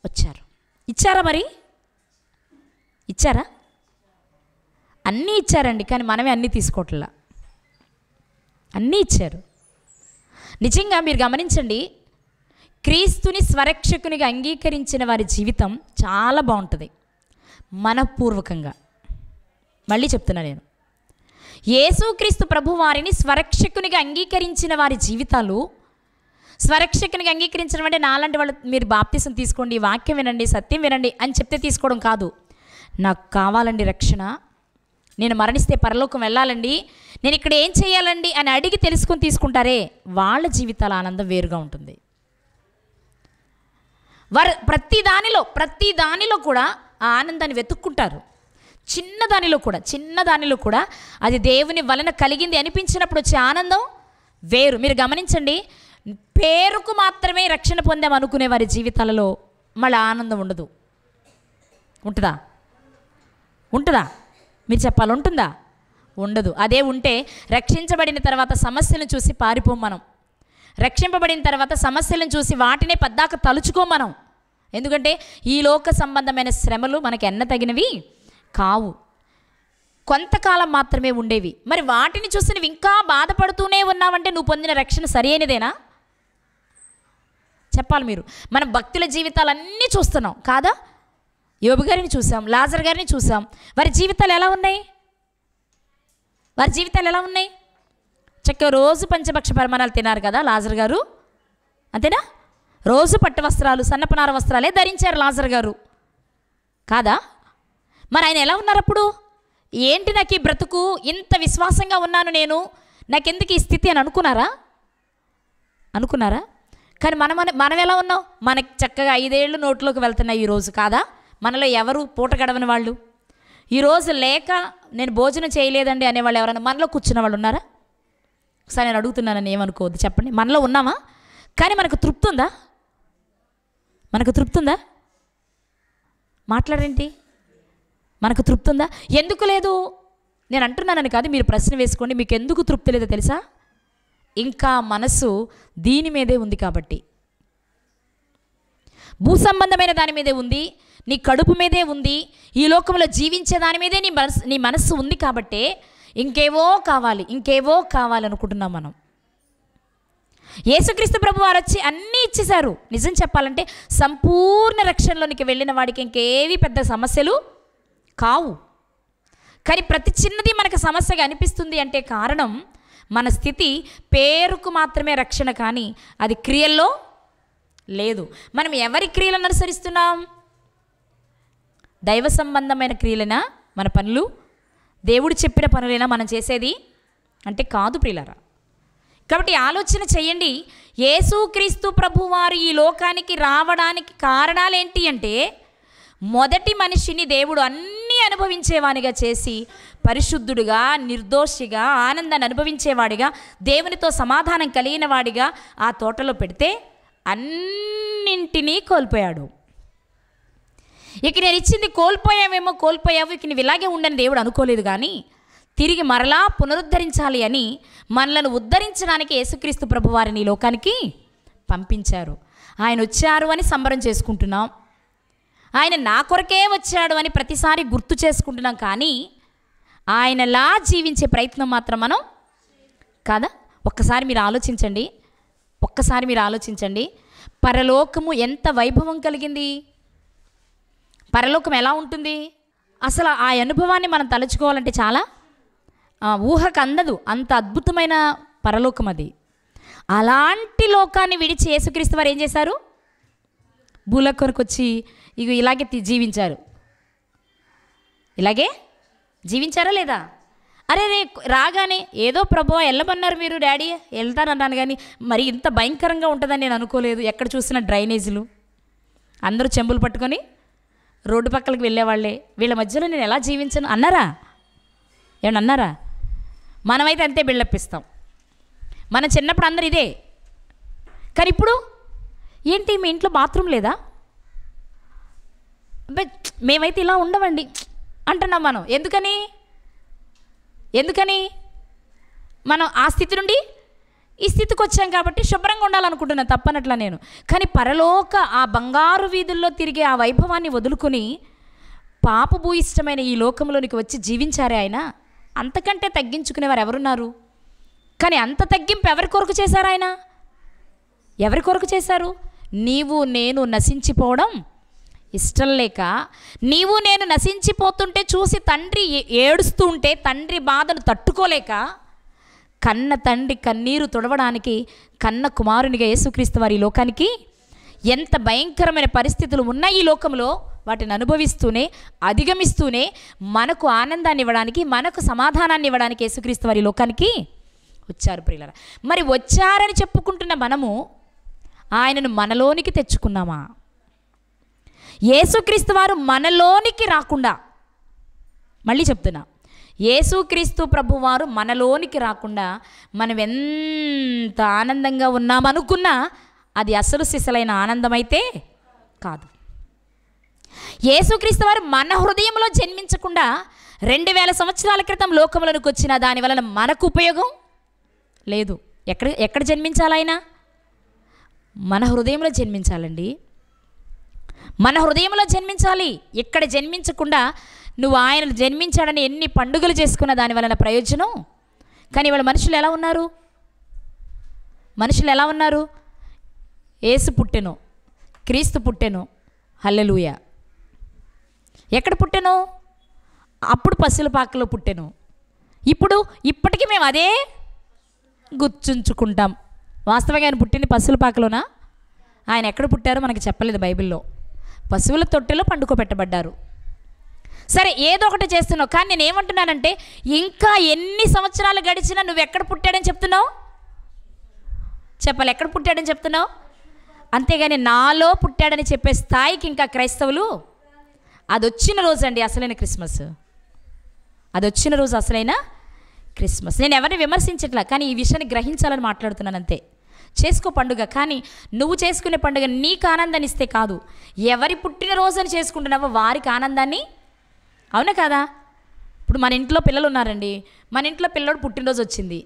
వచ్చారు. ఇచ్చారా? మరి ఇచ్చారా? అన్నీ ఇచ్చారండి, కానీ మనమే అన్నీ తీసుకోవట్లా. అన్నీ ఇచ్చారు. నిజంగా మీరు గమనించండి, క్రీస్తుని స్వరక్షకునిగా అంగీకరించిన వారి జీవితం చాలా బాగుంటుంది మనపూర్వకంగా. మళ్ళీ చెప్తున్నా నేను, యేసుక్రీస్తు ప్రభు వారిని స్వరక్షకునిగా అంగీకరించిన వారి జీవితాలు, స్వరక్షకునిగా అంగీకరించడం అంటే నాలాంటి వాళ్ళు మీరు బాప్తిసం తీసుకోండి, వాక్యం వినండి, సత్యం వినండి అని చెప్తే తీసుకోవడం కాదు. నాకు కావాలండి రక్షణ, నేను మరణిస్తే పరలోకం వెళ్ళాలండి, నేను ఇక్కడ ఏం చేయాలండి అని అడిగి తెలుసుకొని తీసుకుంటారే, వాళ్ళ జీవితాల ఆనందం వేరుగా ఉంటుంది. వారు ప్రతి దానిలో కూడా ఆ ఆనందాన్ని వెతుక్కుంటారు. చిన్నదానిలో కూడా అది దేవుని వలన కలిగింది అనిపించినప్పుడు వచ్చే ఆనందం వేరు. మీరు గమనించండి, పేరుకు మాత్రమే రక్షణ పొందాం అనుకునే వారి జీవితాలలో మళ్ళీ ఆనందం ఉండదు. ఉంటుందా? మీరు చెప్పాలి, ఉంటుందా? ఉండదు. అదే ఉంటే రక్షించబడిన తర్వాత సమస్యలను చూసి పారిపోం మనం. రక్షింపబడిన తర్వాత సమస్యలను చూసి వాటినే పద్దాక తలుచుకోం మనం. ఎందుకంటే ఈ లోక సంబంధమైన శ్రమలు మనకి ఎన్న తగినవి కావు, కొంతకాలం మాత్రమే ఉండేవి. మరి వాటిని చూసి నువ్వు ఇంకా బాధపడుతూనే ఉన్నావంటే నువ్వు పొందిన రక్షణ సరైనదేనా? చెప్పాలి మీరు. మనం భక్తుల జీవితాలన్నీ చూస్తున్నాం కాదా? యోబు గారిని చూసాం, లాజర్ గారిని చూసాం. వారి జీవితాలు ఎలా ఉన్నాయి? చక్కగా రోజు పంచభక్ష పరిమాణాలు తిన్నారు కదా లాజర్ గారు, అంతేనా? రోజు పట్టు వస్త్రాలు, సన్నపనార వస్త్రాలే ధరించారు లాజర్ గారు కాదా? మరి ఆయన ఎలా ఉన్నారు అప్పుడు? ఏంటి నాకు ఈ బ్రతుకు, ఇంత విశ్వాసంగా ఉన్నాను నేను, నాకెందుకు ఈ స్థితి అని అనుకున్నారా? కానీ మనం ఎలా ఉన్నాం? మనకి చక్కగా 5 ఏళ్ళు నోట్లోకి వెళ్తున్నాయి ఈరోజు కాదా? మనలో ఎవరు పూట గడవని వాళ్ళు, ఈరోజు లేక నేను భోజనం చేయలేదండి అనేవాళ్ళు ఎవరైనా మనలో కూర్చున్న వాళ్ళు ఉన్నారా? ఒకసారి నేను అడుగుతున్నానని ఏమనుకోవద్దు, చెప్పండి. మనలో ఉన్నామా? కానీ మనకు తృప్తి ఉందా? మాట్లాడేంటి? మనకు తృప్తి ఉందా? ఎందుకు లేదు? నేను అంటున్నానని కాదు, మీరు ప్రశ్న వేసుకోండి. మీకు ఎందుకు తృప్తి లేదో తెలుసా? ఇంకా మనసు దీని మీదే ఉంది కాబట్టి, భూ సంబంధమైన దాని మీదే ఉంది, నీ కడుపు మీదే ఉంది, ఈ లోకంలో జీవించే దాని మీదే నీ మనస్సు ఉంది. కాబట్టి ఇంకేవో కావాలి అనుకుంటున్నాం మనం. యేసుక్రీస్తు ప్రభు వారు వచ్చి అన్నీ ఇచ్చేశారు. నిజం చెప్పాలంటే సంపూర్ణ రక్షణలోనికి వెళ్ళిన వాడికి ఇంకేవి పెద్ద సమస్యలు కావు. కానీ ప్రతి చిన్నది మనకు సమస్యగా అనిపిస్తుంది అంటే కారణం మన స్థితి పేరుకు మాత్రమే రక్షణ, కానీ అది క్రియల్లో లేదు. మనం ఎవరి క్రియలను అనుసరిస్తున్నాం? దైవ సంబంధమైన క్రియలైనా మన పనులు, దేవుడు చెప్పిన పనులైనా మనం చేసేది అంటే కాదు ప్రియులారా. కాబట్టి ఆలోచన చేయండి, యేసుక్రీస్తు ప్రభువారు ఈ లోకానికి రావడానికి కారణాలు ఏంటి అంటే మొదటి మనిషిని దేవుడు అన్నీ అనుభవించేవానిగా చేసి పరిశుద్ధుడిగా, నిర్దోషిగా, ఆనందాన్ని అనుభవించేవాడిగా, దేవునితో సమాధానం కలిగిన వాడిగా ఆ తోటలో పెడితే అన్నింటినీ కోల్పోయాడు. ఇక నేను ఇచ్చింది కోల్పోయావు, ఇక నువ్వు ఇలాగే ఉండని దేవుడు అనుకోలేదు. కానీ తిరిగి మరలా పునరుద్ధరించాలి అని మనలను ఉద్ధరించడానికి యేసుక్రీస్తు ప్రభువారిని ఈ లోకానికి పంపించారు. ఆయన వచ్చారు అని సంబరం చేసుకుంటున్నాం, ఆయన నా కొరకే వచ్చాడు అని ప్రతిసారి గుర్తు చేసుకుంటున్నాం. కానీ ఆయనలా జీవించే ప్రయత్నం మాత్రం మనం కాదా? ఒక్కసారి మీరు ఆలోచించండి. పరలోకము ఎంత వైభవం కలిగింది, పరలోకం ఎలా ఉంటుంది అసలు? ఆ అనుభవాన్ని మనం తలుచుకోవాలంటే చాలా ఊహకు అందదు, అంత అద్భుతమైన పరలోకం అది. అలాంటి లోకాన్ని విడిచి యేసుక్రీస్తు వారు ఏం చేశారు? భూలోకానికి వచ్చి ఇలాగే జీవించారా లేదా? అరే రాగానే ఏదో ప్రభువా వెళ్ళమన్నారు మీరు డాడీ, వెళ్తానన్నాను, కానీ మరి ఇంత భయంకరంగా ఉంటుందని నేను అనుకోలేదు. ఎక్కడ చూసిన డ్రైనేజీలు, అందరూ చెంబులు పట్టుకొని రోడ్డు పక్కలకు వెళ్ళేవాళ్ళే. వీళ్ళ మధ్యలో నేను ఎలా జీవించను అన్నారా? ఏమన్నా అన్నారా? మనమైతే అంతే బిల్డప్పిస్తాం. మన చిన్నప్పుడు అందరు ఇదే. కానీ ఇప్పుడు ఏంటి, మీ ఇంట్లో బాత్రూమ్ లేదా? మేమైతే ఇలా ఉండవండి అంటున్నాం మనం. ఎందుకని మనం ఆ స్థితి నుండి ఈ స్థితికి వచ్చాం కాబట్టి శుభ్రంగా ఉండాలనుకుంటున్నాను, తప్పనట్లా నేను. కానీ పరలోక ఆ బంగారు వీధుల్లో తిరిగే ఆ వైభవాన్ని వదులుకొని పాపభూయిష్టమైన ఈ లోకంలోనికి వచ్చి జీవించారే ఆయన. అంతకంటే తగ్గించుకునేవారు ఎవరున్నారు? కానీ అంత తగ్గింపు ఎవరి కొరకు చేశారు ఆయన? ఎవరి కొరకు చేశారు? నీవు నేను నశించిపోవడం ఇష్టం లేక, నీవు నేను నశించిపోతుంటే చూసి తండ్రి ఏడుస్తూ ఉంటే తండ్రి బాధను తట్టుకోలేక, కన్న తండ్రి కన్నీరు తుడవడానికి కన్న కుమారునిగా యేసుక్రీస్తు వారి లోకానికి, ఎంత భయంకరమైన పరిస్థితులు ఉన్న ఈ లోకంలో వాటిని అనుభవిస్తూనే అధిగమిస్తూనే మనకు ఆనందాన్ని ఇవ్వడానికి, మనకు సమాధానాన్ని ఇవ్వడానికి యేసుక్రీస్తు వారి లోకానికి వచ్చారు ప్రియులారా. మరి వచ్చారని చెప్పుకుంటున్న మనము ఆయనను మనలోనికి తెచ్చుకున్నామా? యేసుక్రీస్తు వారు మనలోనికి రాకుండా, మళ్ళీ చెప్తున్నా, యేసుక్రీస్తు ప్రభువారు మనలోనికి రాకుండా మనం ఎంత ఆనందంగా ఉన్నామనుకున్నా అది అసలు సిసలైన ఆనందమైతే కాదు. యేసుక్రీస్తు వారు మన హృదయంలో జన్మించకుండా 2000 సంవత్సరాల క్రితం లోకంలోనికి వచ్చిన దాని వలన మనకు ఉపయోగం లేదు. ఎక్కడ జన్మించాలి ఆయన? మన హృదయంలో జన్మించాలండి, మన హృదయంలో జన్మించాలి. ఇక్కడ జన్మించకుండా నువ్వు ఆయన జన్మించాడని ఎన్ని పండుగలు చేసుకున్న దాని వలన ప్రయోజనం. కానీ ఇవాళ మనుషులు ఎలా ఉన్నారు? యేసు పుట్టెను, క్రీస్తు పుట్టెను, హల్లెలూయా. ఎక్కడ పుట్టెను? అప్పుడు పశువుల పాకలో పుట్టెను. ఇప్పటికీ మేము అదే గుర్తుంచుకుంటాం. వాస్తవంగా ఆయన పుట్టింది పశువుల పాకలోనా? ఆయన ఎక్కడ పుట్టారో మనకి చెప్పలేదు బైబిల్లో. పశువుల తొట్టెలో పండుకోబెట్టబడ్డారు. సరే, ఏదో ఒకటి చేస్తున్నావు. కానీ నేను ఏమంటున్నానంటే, ఇంకా ఎన్ని సంవత్సరాలు గడిచినా నువ్వు ఎక్కడ పుట్టాడని చెప్తున్నావు? చెప్పాలి, ఎక్కడ పుట్టాడని చెప్తున్నావు? అంతేగాని నాలో పుట్టాడని చెప్పే స్థాయికి ఇంకా క్రైస్తవులు, అది వచ్చిన రోజు అండి అసలైన క్రిస్మస్. అది వచ్చిన రోజు అసలైన క్రిస్మస్. నేను ఎవరిని విమర్శించట్లా, కానీ ఈ విషయాన్ని గ్రహించాలని మాట్లాడుతున్నాను అంతే. చేసుకో పండుగ, కానీ నువ్వు చేసుకునే పండుగ నీకు ఆనందాన్ని ఇస్తే కాదు, ఎవరి పుట్టినరోజు అని చేసుకుంటున్నావో వారికి ఆనందాన్ని. అవునా కదా? ఇప్పుడు మన ఇంట్లో పిల్లలు ఉన్నారండి, మన ఇంట్లో పిల్లడు పుట్టినరోజు వచ్చింది,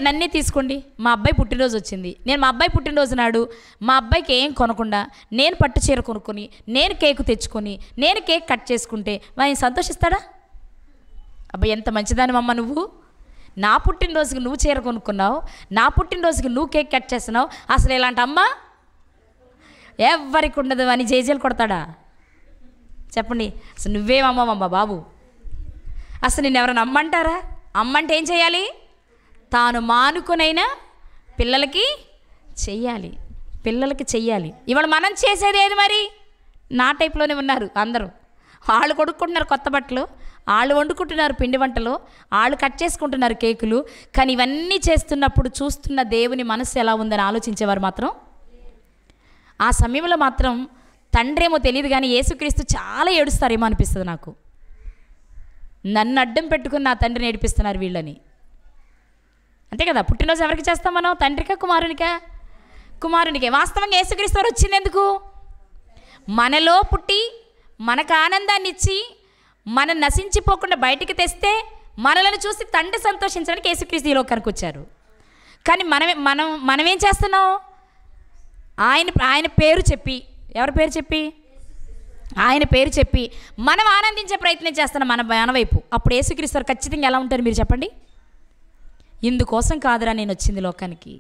నన్నే తీసుకోండి, మా అబ్బాయి పుట్టినరోజు వచ్చింది. నేను మా అబ్బాయి పుట్టినరోజు నాడు మా అబ్బాయికి ఏం కొనకుండా నేను పట్టు చీర కొనుక్కొని, నేను కేకు తెచ్చుకొని, నేను కేక్ కట్ చేసుకుంటే ఆయన సంతోషిస్తాడా? అబ్బాయి ఎంత మంచిదాని అమ్మ నువ్వు, నా పుట్టినరోజుకి నువ్వు చీర కొనుక్కున్నావు, నా పుట్టినరోజుకి నువ్వు కేక్ కట్ చేస్తున్నావు, అసలు ఇలాంటి అమ్మ ఎవరికి ఉండదు అని జేజేలు కొడతాడా? చెప్పండి, అసలు నువ్వేమమ్మమ్మ బాబు, అసలు నిన్ను ఎవరైనా అమ్మంటారా? అమ్మంటే ఏం చేయాలి? తాను మానుకునైనా పిల్లలకి చెయ్యాలి. ఇవాళ మనం చేసేది ఏది మరి? నా టైప్లోనే ఉన్నారు అందరూ. వాళ్ళు కొడుక్కుంటున్నారు కొత్త బట్టలు, వాళ్ళు వండుకుంటున్నారు పిండి వంటలు, వాళ్ళు కట్ చేసుకుంటున్నారు కేకులు. కానీ ఇవన్నీ చేస్తున్నప్పుడు చూస్తున్న దేవుని మనసు ఎలా ఉందని ఆలోచించేవారు మాత్రం, ఆ సమయంలో మాత్రం తండ్రి ఏమో తెలియదు కానీ యేసుక్రీస్తు చాలా ఏడుస్తారేమో అనిపిస్తుంది నాకు. నన్ను అడ్డం పెట్టుకుని నా తండ్రిని ఏడిపిస్తున్నారు వీళ్ళని. అంతే కదా, పుట్టినరోజు ఎవరికి చేస్తాం మనం? తండ్రికా కుమారునికా? కుమారునికే. వాస్తవంగా యేసుక్రీస్తు వారు వచ్చింది ఎందుకు? మనలో పుట్టి మనకు ఆనందాన్ని ఇచ్చి మనం నశించిపోకుండా బయటికి తెస్తే మనలను చూసి తండ్రి సంతోషించడానికి యేసుక్రీస్తు ఈ లోకానికి వచ్చారు. కానీ మనమేం చేస్తున్నాం? ఆయన పేరు చెప్పి, ఎవరి పేరు చెప్పి? ఆయన పేరు చెప్పి మనం ఆనందించే ప్రయత్నం చేస్తున్నాం మన వైపు. అప్పుడు యేసుక్రీస్తు వారు ఖచ్చితంగా ఎలా ఉంటారు మీరు చెప్పండి? ఇందుకోసం కాదురా నేను వచ్చింది లోకానికి,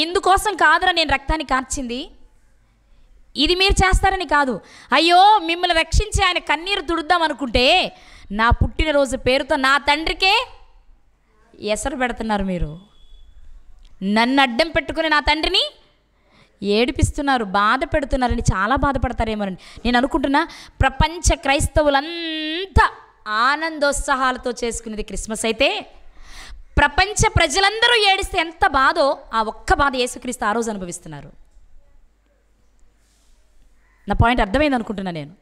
ఇందుకోసం కాదురా నేను రక్తాన్ని కార్చింది, ఇది మీరు చేస్తారని కాదు. అయ్యో మిమ్మల్ని రక్షించి ఆయన కన్నీరు తుడుద్దాం అనుకుంటే నా పుట్టినరోజు పేరుతో నా తండ్రికే ఎసరు పెడుతున్నారు మీరు. నన్ను అడ్డం పెట్టుకుని నా తండ్రిని ఏడిపిస్తున్నారు, బాధ పెడుతున్నారని చాలా బాధపడతారేమోనని నేను అనుకుంటున్నా. ప్రపంచ క్రైస్తవులంతా ఆనందోత్సాహాలతో చేసుకునేది క్రిస్మస్ అయితే ప్రపంచ ప్రజలందరూ ఏడిస్తే ఎంత బాధో ఆ ఒక్క బాధ యేసుక్రీస్తు ఆ రోజు అనుభవిస్తున్నారు. నా పాయింట్ అర్థమైంది అనుకుంటున్నా నేను.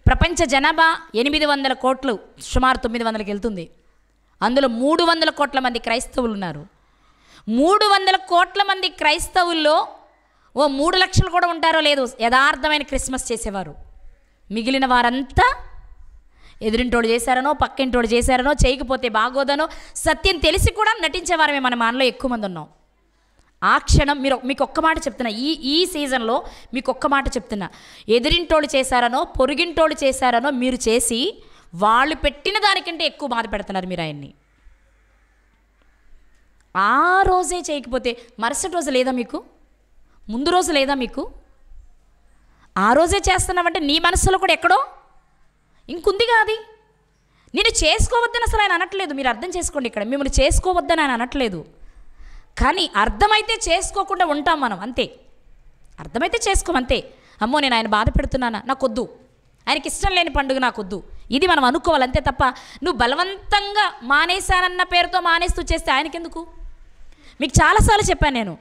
ప్రపంచ జనాభా 800 కోట్లు, సుమారు 900కి వెళ్తుంది. అందులో 300 కోట్ల మంది క్రైస్తవులు ఉన్నారు. 300 కోట్ల మంది క్రైస్తవుల్లో 3 లక్షలు కూడా ఉంటారో లేదు యథార్థమైన క్రిస్మస్ చేసేవారు. మిగిలిన వారంతా ఎదురింటోడు చేశారనో పక్కింటోడు చేశారనో చేయకపోతే బాగోదనో సత్యం తెలిసి కూడా నటించేవారమే మనలో ఎక్కువ మంది ఉన్నాం. ఆ క్షణం మీకు ఒక్క మాట చెప్తున్నా, ఈ సీజన్లో మీకు ఒక్క మాట చెప్తున్నా, ఎదురింటోళ్ళు చేశారనో పొరుగింటోళ్ళు చేశారనో మీరు చేసి వాళ్ళు పెట్టిన దానికంటే ఎక్కువ బాధ పెడుతున్నారు మీరు ఆయన్ని. ఆ రోజే చేయకపోతే మరుసటి రోజు లేదా మీకు? ముందు రోజు లేదా మీకు? ఆ రోజే చేస్తున్నామంటే నీ మనసులో కూడా ఎక్కడో ఇంకుంది కాదు. నేను చేసుకోవద్దని అసలు ఆయన అనట్లేదు, మీరు అర్థం చేసుకోండి. ఇక్కడ మిమ్మల్ని చేసుకోవద్దని ఆయన అనట్లేదు, కానీ అర్థమైతే చేసుకోకుండా ఉంటాం మనం అంతే. అర్థమైతే చేసుకోమంతే. అమ్మో నేను ఆయన బాధ పెడుతున్నానా, నాకొద్దు, ఆయనకి ఇష్టం లేని పండుగ నాకొద్దు, ఇది మనం అనుకోవాలి అంతే తప్ప నువ్వు బలవంతంగా మానేశానన్న పేరుతో మానేస్తూ చేస్తే ఆయనకెందుకు? మీకు చాలాసార్లు చెప్పాను నేను,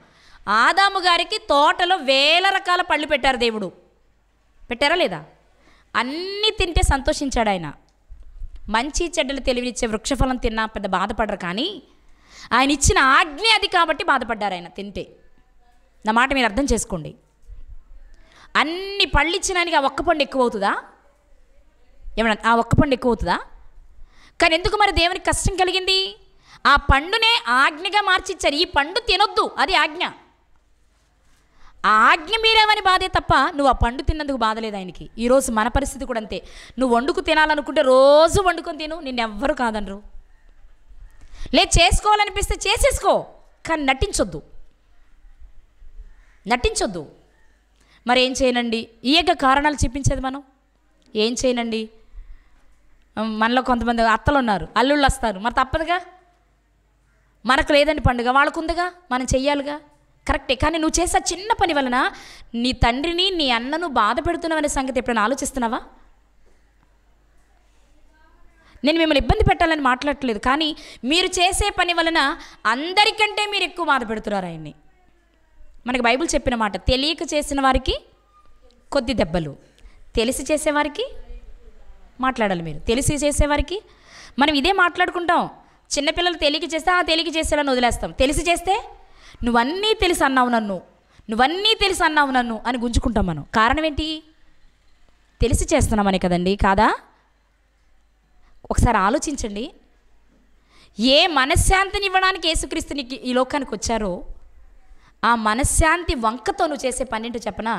ఆదాము గారికి తోటలో 1000 రకాల పళ్ళు పెట్టారు దేవుడు. పెట్టారా లేదా? అన్నీ తింటే సంతోషించాడు ఆయన. మంచి చెడ్డలు తెలివినిచ్చే వృక్షఫలం తిన్నా పెద్ద బాధపడరు, కానీ ఆయన ఇచ్చిన ఆజ్ఞ అది కాబట్టి బాధపడ్డారు ఆయన తింటే. నా మాట మీరు అర్థం చేసుకోండి. అన్ని పళ్ళు ఇచ్చినానికి ఆ ఒక్క పండు ఎక్కువ అవుతుందా? ఏమన్నా ఆ ఒక్క పండు ఎక్కువ అవుతుందా? కానీ ఎందుకు మరి దేవునికి కష్టం కలిగింది? ఆ పండునే ఆజ్ఞగా మార్చిచ్చారు. ఈ పండు తినొద్దు, అది ఆజ్ఞ. ఆ ఆజ్ఞ మీరేమని బాధే తప్ప నువ్వు ఆ పండు తిన్నందుకు బాధలేదు ఆయనకి. ఈరోజు మన పరిస్థితి కూడా అంతే. నువ్వు వండుకు తినాలనుకుంటే రోజు వండుకొని తిను, నిన్నెవ్వరు కాదనరు. లేదు చేసుకోవాలనిపిస్తే చేసేసుకో, కానీ నటించొద్దు. మరి ఏం చేయనండి? ఈయగా కారణాలు చూపించేది మనం ఏం చేయనండి. మనలో కొంతమంది అత్తలు ఉన్నారు, అల్లుళ్ళు వస్తారు, మరి తప్పదుగా. మనకు లేదండి పండుగ, వాళ్ళకు ఉందిగా, మనం చెయ్యాలిగా. కరెక్టే, కానీ నువ్వు చేసే చిన్న పని వలన నీ తండ్రిని నీ అన్నను బాధ పెడుతున్నావనే సంగతి ఎప్పుడైనా ఆలోచిస్తున్నావా? నేను మిమ్మల్ని ఇబ్బంది పెట్టాలని మాట్లాడట్లేదు, కానీ మీరు చేసే పని వలన అందరికంటే మీరు ఎక్కువ బాధ పెడుతున్నారు ఆయన్ని. మనకి బైబిల్ చెప్పిన మాట, తెలియక చేసిన వారికి కొద్ది దెబ్బలు, తెలిసి చేసేవారికి మాట్లాడాలి. మీరు తెలిసి చేసేవారికి మనం ఇదే మాట్లాడుకుంటాం. చిన్నపిల్లలు తెలియక చేస్తే తెలియక చేసేయాలని వదిలేస్తాం. తెలిసి చేస్తే నువ్వన్నీ తెలిసి అన్నావు నన్ను అని గుంజుకుంటాం మనం. కారణం ఏంటి? తెలిసి చేస్తున్నామని కదండి, కాదా? ఒకసారి ఆలోచించండి. ఏ మనశ్శాంతిని ఇవ్వడానికి యేసుక్రీస్తునికి ఈ లోకానికి వచ్చారో ఆ మనశ్శాంతి వంకతో నువ్వు చేసే పన్నెండు చెప్పనా,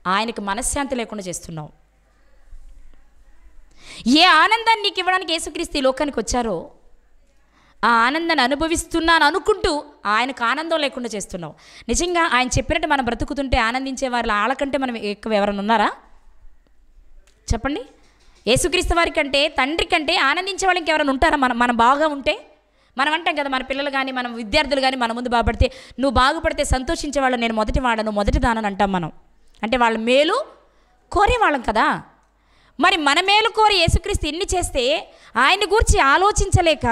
ఆయనకు మనశ్శాంతి లేకుండా చేస్తున్నావు. ఏ ఆనందాన్ని నీకు ఇవ్వడానికి యేసుక్రీస్తు ఈ లోకానికి వచ్చారో ఆ ఆనందాన్ని అనుభవిస్తున్నాను అనుకుంటూ ఆయనకు ఆనందం లేకుండా చేస్తున్నావు. నిజంగా ఆయన చెప్పినట్టు మనం బ్రతుకుతుంటే ఆనందించే వారు వాళ్ళకంటే మనం ఎక్కువ ఎవరైనా ఉన్నారా చెప్పండి? యేసుక్రీస్తు వారి కంటే, తండ్రి కంటే ఆనందించే వాళ్ళు ఇంకెవరైనా ఉంటారా? మనం బాగా ఉంటే మనం అంటాం కదా, మన పిల్లలు కానీ మన విద్యార్థులు కానీ మన ముందు బాగుపడితే, నువ్వు బాగుపడితే సంతోషించే వాళ్ళు నేను మొదటి వాడను, మొదటి దానని అంటాం మనం. అంటే వాళ్ళ మేలు కోరేవాళ్ళం కదా. మరి మన మేలు కోరి యేసుక్రీస్తు ఎన్ని చేస్తే ఆయన్ని గురించి ఆలోచించలేక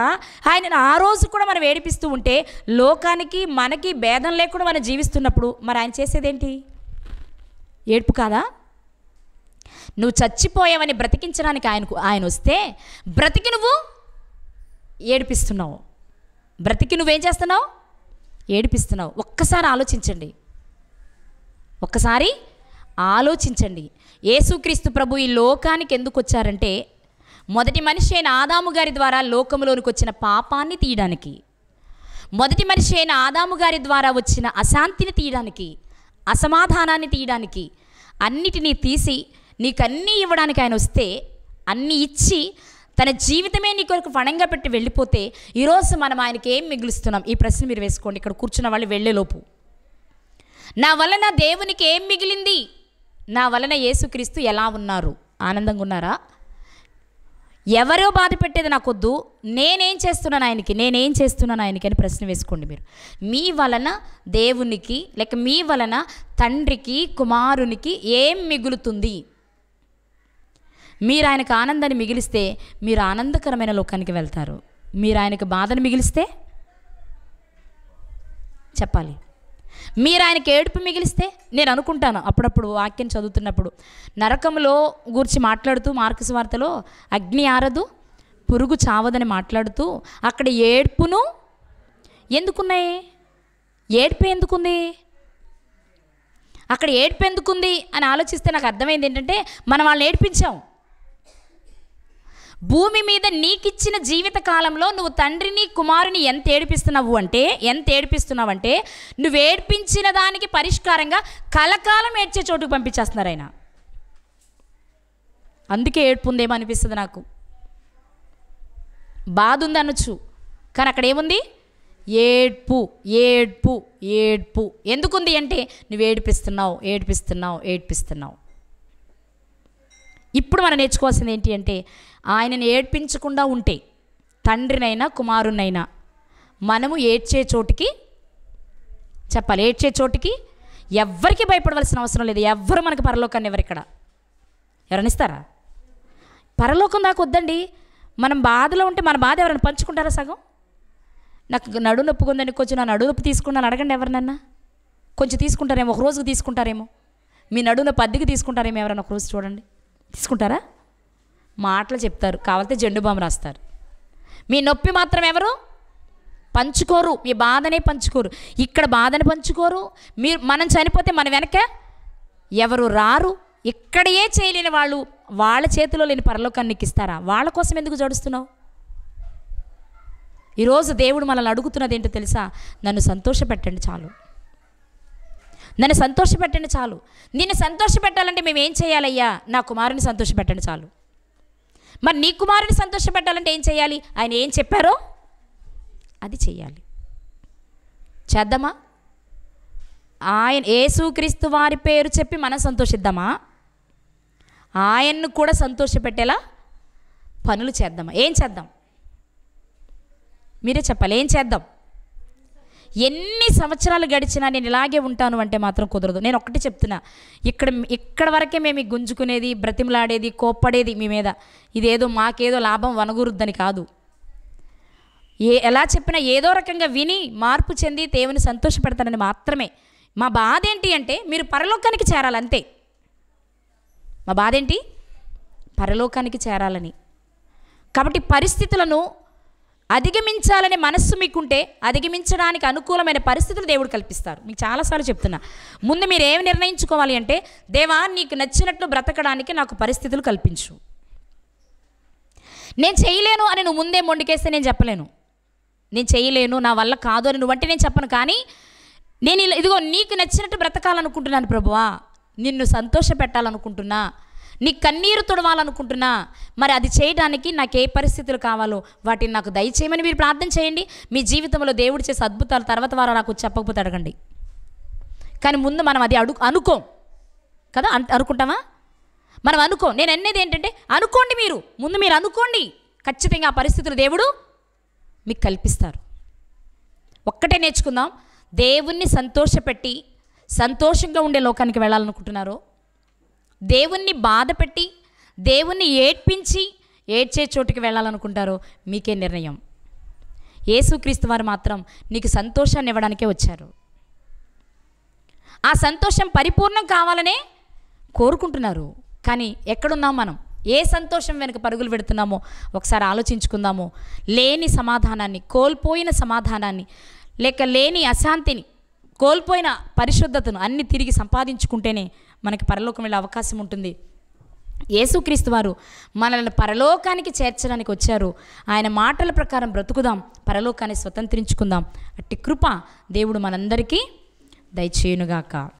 ఆయనను ఆ రోజు కూడా మనం ఏడిపిస్తూ ఉంటే, లోకానికి మనకి భేదం లేకుండా మనం జీవిస్తున్నప్పుడు మరి ఆయన చేసేదేంటి? ఏడుపు కాదా? నువ్వు చచ్చిపోయావని బ్రతికించడానికి ఆయన వస్తే బ్రతికి నువ్వు ఏడిపిస్తున్నావు. బ్రతికి నువ్వేం చేస్తున్నావు? ఏడిపిస్తున్నావు. ఒక్కసారి ఆలోచించండి, ఒక్కసారి ఆలోచించండి. యేసుక్రీస్తు ప్రభు ఈ లోకానికి ఎందుకు వచ్చారంటే, మొదటి మనిషి అయిన ఆదాము గారి ద్వారా లోకంలోనికి వచ్చిన పాపాన్ని తీయడానికి, మొదటి మనిషి అయిన ఆదాము గారి ద్వారా వచ్చిన అశాంతిని తీయడానికి, అసమాధానాన్ని తీయడానికి, అన్నిటినీ తీసి నీకన్నీ ఇవ్వడానికి ఆయన వస్తే, అన్నీ ఇచ్చి తన జీవితమే నీ కొరకు పణంగా పెట్టి వెళ్ళిపోతే ఈరోజు మనం ఆయనకి ఏం మిగులుస్తున్నాం? ఈ ప్రశ్న మీరు వేసుకోండి. ఇక్కడ కూర్చున్న వాళ్ళు వెళ్ళేలోపు, నా వలన దేవునికి ఏం మిగిలింది? నా వలన యేసుక్రీస్తు ఎలా ఉన్నారు? ఆనందంగా ఉన్నారా? ఎవరో బాధ పెట్టేది నాకొద్దు, నేనేం చేస్తున్నాను ఆయనకి అని ప్రశ్న వేసుకోండి మీరు. మీ వలన దేవునికి, లేక మీ వలన తండ్రికి, కుమారునికి ఏం మిగులుతుంది? మీరు ఆయనకు ఆనందాన్ని మిగిలిస్తే మీరు ఆనందకరమైన లోకానికి వెళ్తారు. మీరు ఆయనకు బాధను మిగిలిస్తే చెప్పాలి. మీరు ఆయనకి ఏడుపు మిగిలిస్తే, నేను అనుకుంటాను అప్పుడప్పుడు వాక్యం చదువుతున్నప్పుడు, నరకంలో గురించి మాట్లాడుతూ మార్కు సువార్తలో అగ్ని ఆరదు పురుగు చావదని మాట్లాడుతూ అక్కడ ఏడుపును ఎందుకున్నాయి? ఏడుపు ఎందుకుంది? అక్కడ ఏడుపు ఎందుకుంది అని ఆలోచిస్తే నాకు అర్థమైంది ఏంటంటే, మనం వాళ్ళని ఏడిపించాం. భూమి మీద నీకిచ్చిన జీవిత కాలంలో నువ్వు తండ్రిని కుమారుని ఎంత ఏడిపిస్తున్నావంటే నువ్వు ఏడ్పించిన దానికి పరిష్కారంగా కలకాలం ఏడ్చే చోటుకు పంపించేస్తున్నారు ఆయన. అందుకే ఏడుపు ఉందేమో అనిపిస్తుంది నాకు. బాధ ఉంది అనొచ్చు, కానీ అక్కడ ఏముంది? ఏడ్పు ఏడ్పు ఏడ్పు. ఎందుకుంది అంటే నువ్వు ఏడిపిస్తున్నావు. ఇప్పుడు మనం నేర్చుకోవాల్సింది ఏంటి అంటే, ఆయనను ఏడ్పించకుండా ఉంటే, తండ్రినైనా కుమారునైనా మనము ఏడ్చే చోటికి చెప్పాలి. ఏడ్చే చోటికి ఎవ్వరికి భయపడవలసిన అవసరం లేదు. ఎవ్వరు మనకు పరలోకాన్ని ఎవరైనా ఇస్తారా? పరలోకం దాకా వద్దండి. మనం బాధలో ఉంటే మన బాధ ఎవరైనా పంచుకుంటారా? సగం నాకు నడుము నొప్పి ఉందని కొంచెం నా నడుము నొప్పి తీసుకున్నాను అడగండి ఎవరినన్నా. కొంచెం తీసుకుంటారేమో, ఒక రోజుకి తీసుకుంటారేమో. మీ నడుము నొప్పి అద్దెకి తీసుకుంటారేమో ఎవరైనా ఒక రోజు చూడండి. తీసుకుంటారా? మాటలు చెప్తారు, కావాలంటే జెండు బాంబు రాస్తారు. మీ నొప్పి మాత్రం ఎవరు పంచుకోరు, మీ బాధనే పంచుకోరు. ఇక్కడ బాధని పంచుకోరు. మనం చనిపోతే మన వెనక ఎవరు రారు. ఇక్కడే చేయలేని వాళ్ళు వాళ్ళ చేతిలో లేని పరలోకాన్ని ఎక్కిస్తారా? వాళ్ళ కోసం ఎందుకు జడుస్తున్నావు? ఈరోజు దేవుడు మనల్ని అడుగుతున్నది ఏంటో తెలుసా? నన్ను సంతోషపెట్టండి చాలు. నిన్ను సంతోషపెట్టాలంటే మేము ఏం చేయాలయ్యా? నా కుమారుని సంతోషపెట్టండి చాలు. మరి నీ కుమారుని సంతోషపెట్టాలంటే ఏం చేయాలి? ఆయన ఏం చెప్పారో అది చెయ్యాలి. చేద్దామా? ఆయన యేసుక్రీస్తు వారి పేరు చెప్పి మనం సంతోషిద్దామా? ఆయన్ను కూడా సంతోషపెట్టేలా పనులు చేద్దామా? ఏం చేద్దాం? మీరే చెప్పాలి. ఏం చేద్దాం? ఎన్ని సంవత్సరాలు గడిచినా నేను ఇలాగే ఉంటాను అంటే మాత్రం కుదరదు. నేను ఒక్కటి చెప్తున్నా, ఇక్కడ వరకే మేము గుంజుకునేది, బ్రతిమలాడేది, కోప్పడేది మీ మీద, ఇదేదో మాకేదో లాభం వనగూరుద్దని కాదు. ఎలా చెప్పినా ఏదో రకంగా విని మార్పు చెంది దేవుని సంతోషపెడతానని మాత్రమే. మా బాధ ఏంటి అంటే మీరు పరలోకానికి చేరాలంతే. మా బాధ ఏంటి? పరలోకానికి చేరాలని. కాబట్టి పరిస్థితులను అధిగమించాలనే మనస్సు మీకుంటే అధిగమించడానికి అనుకూలమైన పరిస్థితులు దేవుడు కల్పిస్తారు. మీకు చాలాసార్లు చెప్తున్నా, ముందు మీరు ఏమి నిర్ణయించుకోవాలి అంటే, దేవా నీకు నచ్చినట్లు బ్రతకడానికి నాకు పరిస్థితులు కల్పించు. నేను చేయలేను అని నువ్వు ముందే మొండికేస్తే నేను చెప్పలేను. నేను చేయలేను, నా వల్ల కాదు అని నువ్వంటే నేను చెప్పను. కానీ నేను ఇదిగో నీకు నచ్చినట్టు బ్రతకాలనుకుంటున్నాను ప్రభువా, నిన్ను సంతోష పెట్టాలనుకుంటున్నా, నీ కన్నీరు తుడవాలనుకుంటున్నా. మరి అది చేయడానికి నాకు ఏ పరిస్థితులు కావాలో వాటిని నాకు దయచేయమని మీరు ప్రార్థన చేయండి. మీ జీవితంలో దేవుడు చేసే అద్భుతాలు తర్వాత వారు నాకు చెప్పకపోతే అడగండి. కానీ ముందు మనం అది అనుకోం కదా. అనుకుంటామా? మనం అనుకోం. నేను అనేది ఏంటంటే, అనుకోండి. ముందు మీరు అనుకోండి. ఖచ్చితంగా ఆ పరిస్థితులు దేవుడు మీకు కల్పిస్తారు. ఒక్కటే నేర్చుకుందాం, దేవుణ్ణి సంతోషపెట్టి సంతోషంగా ఉండే లోకానికి వెళ్ళాలనుకుంటున్నారో, దేవుణ్ణి బాధపెట్టి దేవుణ్ణి ఏడ్పించి ఏడ్చే చోటుకి వెళ్ళాలనుకుంటారో మీకే నిర్ణయం. యేసుక్రీస్తు వారు మాత్రం నీకు సంతోషాన్ని ఇవ్వడానికే వచ్చారు. ఆ సంతోషం పరిపూర్ణం కావాలనే కోరుకుంటున్నారు. కానీ ఎక్కడున్నాం మనం? ఏ సంతోషం వెనుక పరుగులు పెడుతున్నామో ఒకసారి ఆలోచించుకుందాము. లేని సమాధానాన్ని, కోల్పోయిన సమాధానాన్ని, లేక లేని అశాంతిని, కోల్పోయిన పరిశుద్ధతను అన్ని తిరిగి సంపాదించుకుంటేనే మనకి పరలోకం వెళ్ళే అవకాశం ఉంటుంది. యేసుక్రీస్తు వారు మనల్ని పరలోకానికి చేర్చడానికి వచ్చారు. ఆయన మాటల ప్రకారం బ్రతుకుదాం, పరలోకాన్ని స్వతంత్రించుకుందాం. అట్టి కృప దేవుడు మనందరికీ దయచేయునుగాక.